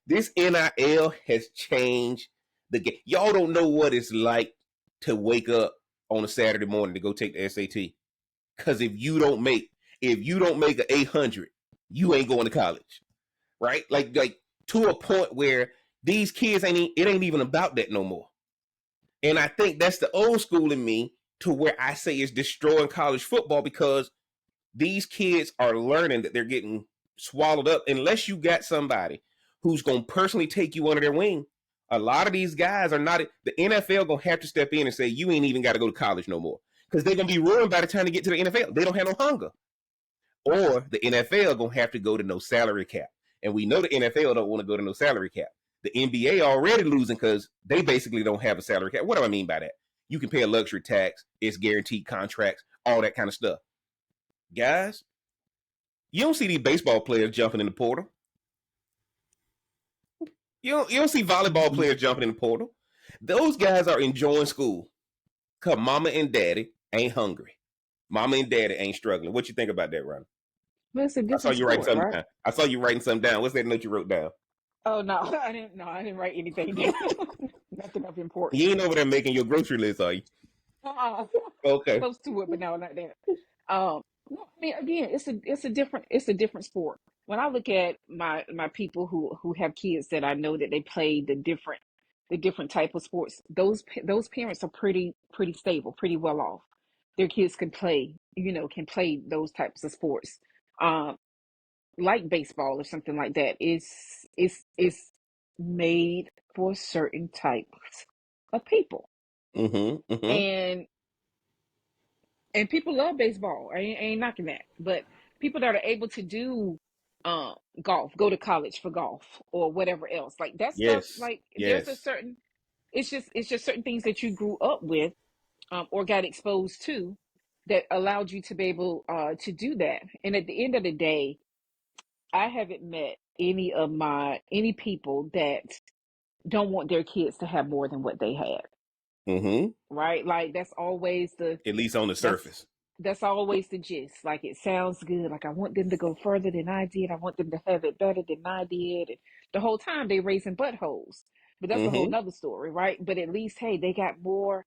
[SPEAKER 1] This NIL has changed the game. Y'all don't know what it's like to wake up on a Saturday morning to go take the SAT. Because if you don't make an 800, you ain't going to college, right? Like to a point where these kids it ain't even about that no more. And I think that's the old school in me, to where I say it's destroying college football, because these kids are learning that they're getting swallowed up unless you got somebody who's going to personally take you under their wing. A lot of these guys are not. The NFL going to have to step in and say, you ain't even got to go to college no more, because they're going to be ruined by the time they get to the NFL. They don't have no hunger. Or the NFL going to have to go to no salary cap. And we know the NFL don't want to go to no salary cap. The NBA already losing because they basically don't have a salary cap. What do I mean by that? You can pay a luxury tax. It's guaranteed contracts, all that kind of stuff. Guys, you don't see these baseball players jumping in the portal. You don't see volleyball players jumping in the portal. Those guys are enjoying school because mama and daddy ain't hungry. Mama and daddy ain't struggling. What you think about that, Ron?
[SPEAKER 2] Well, it's a
[SPEAKER 1] I saw
[SPEAKER 2] different
[SPEAKER 1] you writing
[SPEAKER 2] sport,
[SPEAKER 1] something
[SPEAKER 2] right?
[SPEAKER 1] down. I saw you writing something down. What's that note you wrote down?
[SPEAKER 2] Oh no, I didn't. No, I didn't write anything down. Nothing of importance.
[SPEAKER 1] You ain't over there making your grocery list, are you?
[SPEAKER 2] Uh-uh.
[SPEAKER 1] Okay.
[SPEAKER 2] Close to it, but no, not that. No, I mean, again, it's a different sport. When I look at my people who have kids that I know that they play the different type of sports, those parents are pretty stable, pretty well off. Their kids can play those types of sports, um, like baseball or something like that. It's made for certain types of people,
[SPEAKER 1] Mm-hmm. Mm-hmm.
[SPEAKER 2] and people love baseball. I ain't knocking that, but people that are able to do golf, go to college for golf or whatever else, like that stuff.
[SPEAKER 1] Yes.
[SPEAKER 2] Like there's a
[SPEAKER 1] Yes.
[SPEAKER 2] certain, it's just certain things that you grew up with, or got exposed to, that allowed you to be able to do that. And at the end of the day, I haven't met any people that don't want their kids to have more than what they had.
[SPEAKER 1] Mm-hmm.
[SPEAKER 2] Right? Like
[SPEAKER 1] At least on the
[SPEAKER 2] that's
[SPEAKER 1] surface.
[SPEAKER 2] that's always the gist. Like it sounds good. Like I want them to go further than I did. I want them to have it better than I did. And the whole time they raising buttholes. But that's a whole
[SPEAKER 1] Mm-hmm.
[SPEAKER 2] nother story, right? But at least, hey, they got more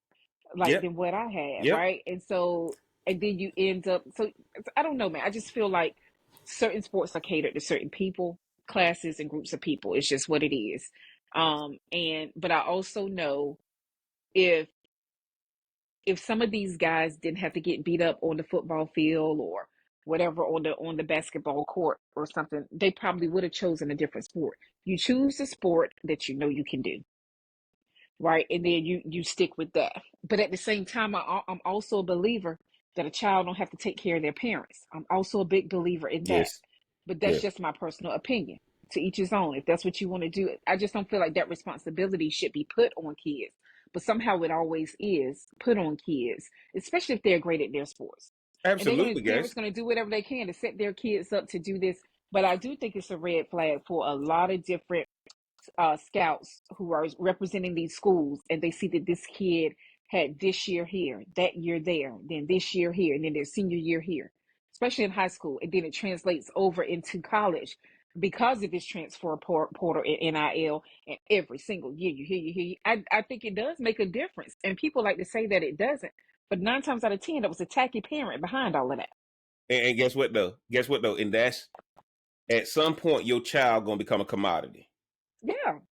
[SPEAKER 2] like
[SPEAKER 1] Yep.
[SPEAKER 2] than what I had,
[SPEAKER 1] Yep.
[SPEAKER 2] right? And then you end up. So I don't know, man. I just feel like certain sports are catered to certain people, classes, and groups of people. It's just what it is. But I also know, if some of these guys didn't have to get beat up on the football field or whatever, on the basketball court or something, they probably would have chosen a different sport. You choose the sport that you know you can do, right? And then you stick with that. But at the same time, I'm also a believer that a child don't have to take care of their parents. I'm also a big believer in that.
[SPEAKER 1] Yes.
[SPEAKER 2] But that's
[SPEAKER 1] Yes.
[SPEAKER 2] just my personal opinion. To each his own. If that's what you want to do, I just don't feel like that responsibility should be put on kids. but somehow it always is put on kids, especially if they're great at their sports. And
[SPEAKER 1] Absolutely,
[SPEAKER 2] parents
[SPEAKER 1] guys.
[SPEAKER 2] gonna do whatever they can to set their kids up to do this. But I do think it's a red flag for a lot of different scouts who are representing these schools, and they see that this kid had this year here, that year there, then this year here, and then their senior year here, especially in high school, and then it translates over into college because of this transfer portal and NIL, and every single year you hear. I think it does make a difference, and people like to say that it doesn't, but 9 times out of 10, that was a tacky parent behind all of that.
[SPEAKER 1] And guess what though? Guess what though? And that's at some point your child gonna become a commodity,
[SPEAKER 2] Yeah,
[SPEAKER 1] and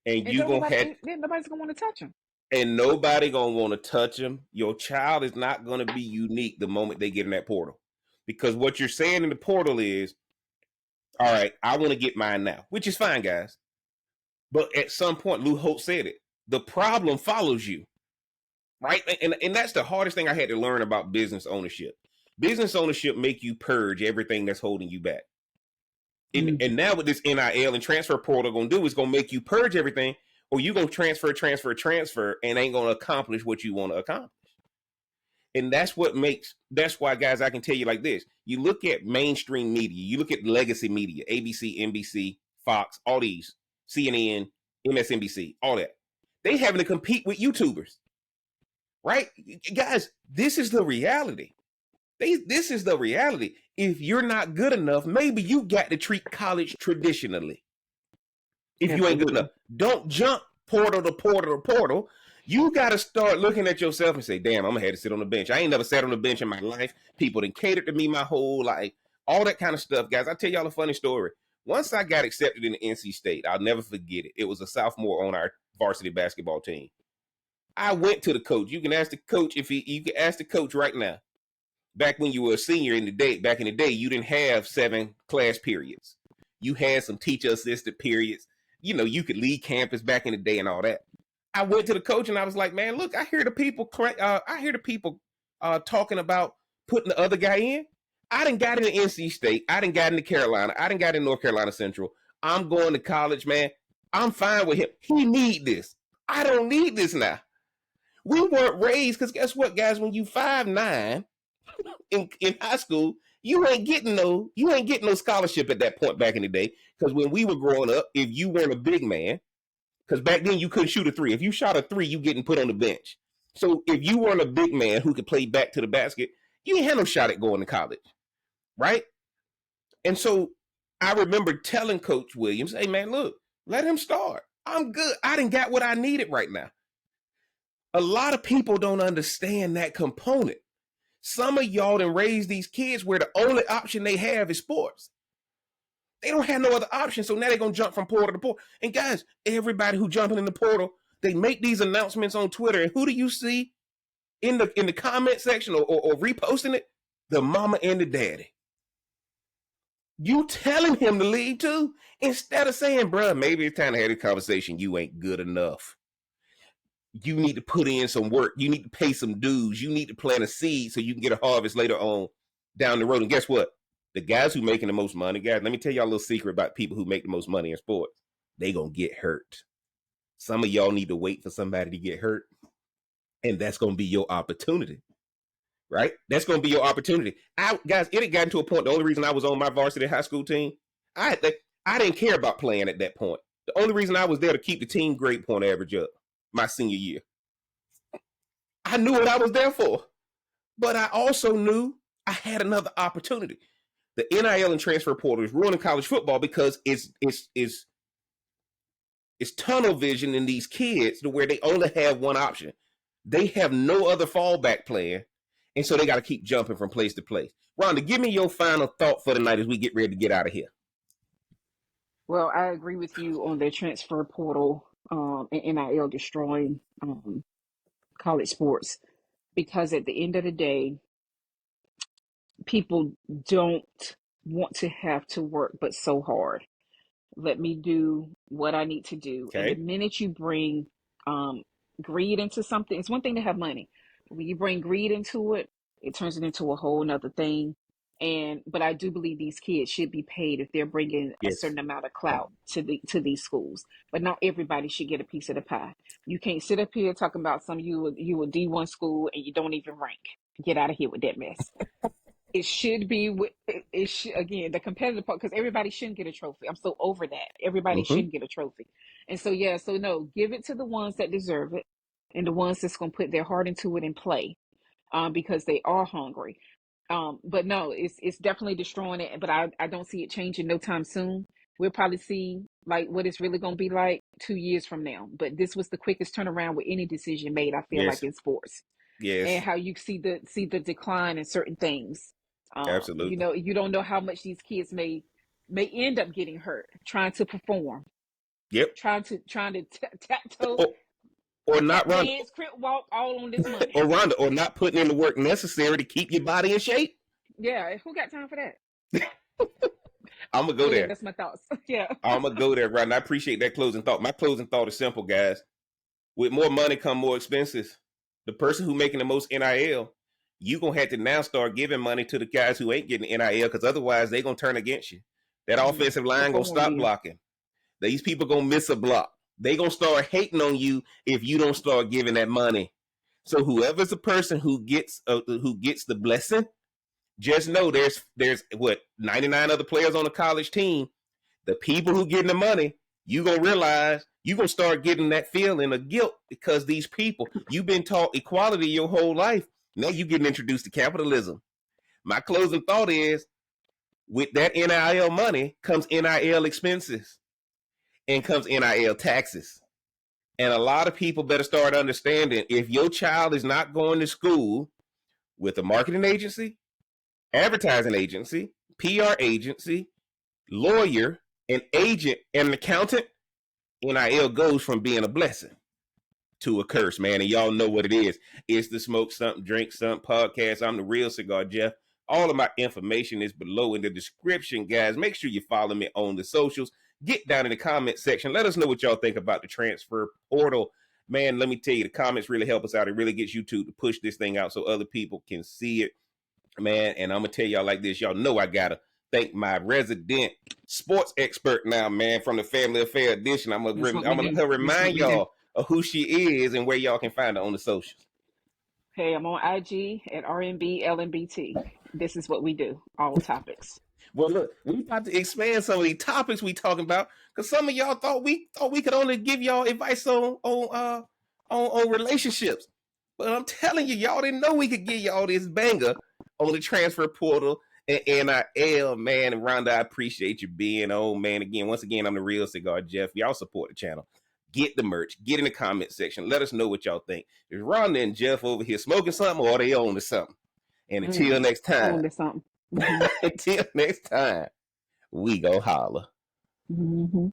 [SPEAKER 2] and
[SPEAKER 1] you
[SPEAKER 2] don't
[SPEAKER 1] gonna
[SPEAKER 2] nobody,
[SPEAKER 1] have,
[SPEAKER 2] then nobody's gonna want to touch them.
[SPEAKER 1] and nobody gonna want to touch them. Your child is not gonna be unique the moment they get in that portal, because what you're saying in the portal is, all right, I want to get mine now, which is fine, guys. But at some point, Lou Holt said it. The problem follows you, right? And that's the hardest thing I had to learn about business ownership. Business ownership make you purge everything that's holding you back. And now with this NIL and transfer portal gonna do is gonna make you purge everything, or you gonna transfer, and ain't gonna accomplish what you want to accomplish. And that's why, guys, I can tell you like this. You look at mainstream media, you look at legacy media, ABC, NBC, Fox, all these, CNN, MSNBC, all that. They having to compete with YouTubers, right? Guys, this is the reality. This is the reality. If you're not good enough, maybe you got to treat college traditionally. If you ain't good enough, don't jump portal to portal to portal. You got to start looking at yourself and say, damn, I'm going to have to sit on the bench. I ain't never sat on the bench in my life. People done catered to me my whole life. All that kind of stuff, guys. I'll tell y'all a funny story. Once I got accepted in the NC State, I'll never forget it. It was a sophomore on our varsity basketball team. I went to the coach. You can ask the coach you can ask the coach right now. Back when you were a senior back in the day, you didn't have 7 class periods. You had some teacher assistant periods. You know, you could lead campus back in the day and all that. I went to the coach and I was like, man, look, I hear the people talking about putting the other guy in. I done got into NC State. I done got into Carolina. I done got in North Carolina Central. I'm going to college, man. I'm fine with him. He need this. I don't need this now. We weren't raised, because guess what, guys? When you 5'9", in high school, you ain't getting no scholarship at that point back in the day. Because when we were growing up, if you weren't a big man, because back then you couldn't shoot a 3. If you shot a 3, you getting put on the bench. So if you weren't a big man who could play back to the basket, you ain't had no shot at going to college, right? And so I remember telling Coach Williams, hey man, look, let him start. I'm good. I done got what I needed right now. A lot of people don't understand that component. Some of y'all done raised these kids where the only option they have is sports. They don't have no other option, so now they're going to jump from portal to portal. And guys, everybody who jumping in the portal, they make these announcements on Twitter, and who do you see in the comment section or reposting it? The mama and the daddy. You telling him to leave too, instead of saying, bruh, maybe it's time to have a conversation. You ain't good enough. You need to put in some work. You need to pay some dues. You need to plant a seed so you can get a harvest later on down the road. And guess what? The guys who making the most money, guys, let me tell y'all a little secret about people who make the most money in sports. They gonna get hurt. Some of y'all need to wait for somebody to get hurt, and that's gonna be your opportunity, right? That's gonna be your opportunity. Guys, it had gotten to a point. The only reason I was on my varsity high school team, I didn't care about playing at that point. The only reason I was there to keep the team grade point average up my senior year. I knew what I was there for, but I also knew I had another opportunity. The NIL and transfer portal is ruining college football because it's tunnel vision in these kids to where they only have one option. They have no other fallback plan, and so they got to keep jumping from place to place. Rhonda, give me your final thought for the night as we get ready to get out of here.
[SPEAKER 2] Well, I agree with you on the transfer portal and NIL destroying college sports, because at the end of the day, people don't want to have to work but so hard. Let me do what I need to do. And the
[SPEAKER 1] Okay.
[SPEAKER 2] minute you bring um, greed into something, it's one thing to have money. When you bring greed into it, it turns it into a whole nother thing. But I do believe these kids should be paid if they're bringing a
[SPEAKER 1] Yes.
[SPEAKER 2] certain amount of clout to these schools. But not everybody should get a piece of the pie. You can't sit up here talking about you a D1 school and you don't even rank. Get out of here with that mess. It should be it should, again, the competitive part, because everybody shouldn't get a trophy. I'm so over that. Everybody
[SPEAKER 1] Mm-hmm.
[SPEAKER 2] shouldn't get a trophy. And so yeah, so no, give it to the ones that deserve it and the ones that's going to put their heart into it and play, because they are hungry. But no, it's definitely destroying it. But I don't see it changing no time soon. We'll probably see like what it's really going to be like 2 years from now. But this was the quickest turnaround with any decision made, I feel like,
[SPEAKER 1] Yes.
[SPEAKER 2] in sports, and
[SPEAKER 1] Yes.
[SPEAKER 2] how you see the decline in certain things. You
[SPEAKER 1] Absolutely.
[SPEAKER 2] know, you don't know how much these kids may end up getting hurt trying to perform,
[SPEAKER 1] Yep.
[SPEAKER 2] trying to taptoe,
[SPEAKER 1] Or, or not
[SPEAKER 2] tap
[SPEAKER 1] run,
[SPEAKER 2] dance, crip walk, all on this money.
[SPEAKER 1] or Rhonda, or not putting in the work necessary to keep your body in shape.
[SPEAKER 2] Yeah, who got time for that?
[SPEAKER 1] I'm gonna go
[SPEAKER 2] Yeah,
[SPEAKER 1] there.
[SPEAKER 2] that's my thoughts. Yeah.
[SPEAKER 1] I'm gonna go there, Rhonda. I appreciate that closing thought. My closing thought is simple, guys. With more money come more expenses. The person who making the most NIL, you gonna have to now start giving money to the guys who ain't getting NIL, because otherwise they gonna turn against you. That offensive line gonna
[SPEAKER 2] Perform
[SPEAKER 1] stop
[SPEAKER 2] then.
[SPEAKER 1] blocking. These people gonna miss a block. They gonna start hating on you if you don't start giving that money. So whoever's the person who gets the blessing, just know there's what 99 other players on the college team. The people who getting the money, you gonna realize you gonna start getting that feeling of guilt, because these people, you've been taught equality your whole life. Now you getting introduced to capitalism. My closing thought is, with that NIL money comes NIL expenses and comes NIL taxes. And a lot of people better start understanding, if your child is not going to school with a marketing agency, advertising agency, PR agency, lawyer, an agent, and an accountant, NIL goes from being a blessing to a curse, man. And y'all know what it is. It's the Smoke Something, Drink Something podcast. I'm the Real Cigar Jeff. All of my information is below in the description, guys. Make sure you follow me on the socials. Get down in the comment section. Let us know what y'all think about the transfer portal. Man, let me tell you, the comments really help us out. It really gets YouTube to push this thing out so other people can see it, man. And I'm going to tell y'all like this. Y'all know I got to thank my resident sports expert now, man, from the Family Affair Edition. I'm going to let her remind y'all of who she is and where y'all can find her on the socials.
[SPEAKER 2] Hey, I'm on IG at RNBLNBT. This is what we do, all topics.
[SPEAKER 1] Well, look, we about to expand some of these topics we talking about, because some of y'all thought we could only give y'all advice on relationships. But I'm telling you, y'all didn't know we could give y'all this banger on the transfer portal and NIL, man. And Rhonda, I appreciate you being on, man. Once again, I'm the Real Cigar Jeff. Y'all support the channel. Get the merch. Get in the comment section. Let us know what y'all think. Is Rhonda and Jeff over here smoking something, or are they on to something? And until next time.
[SPEAKER 2] On to something.
[SPEAKER 1] Until next time, we go holler.
[SPEAKER 2] Mm-hmm.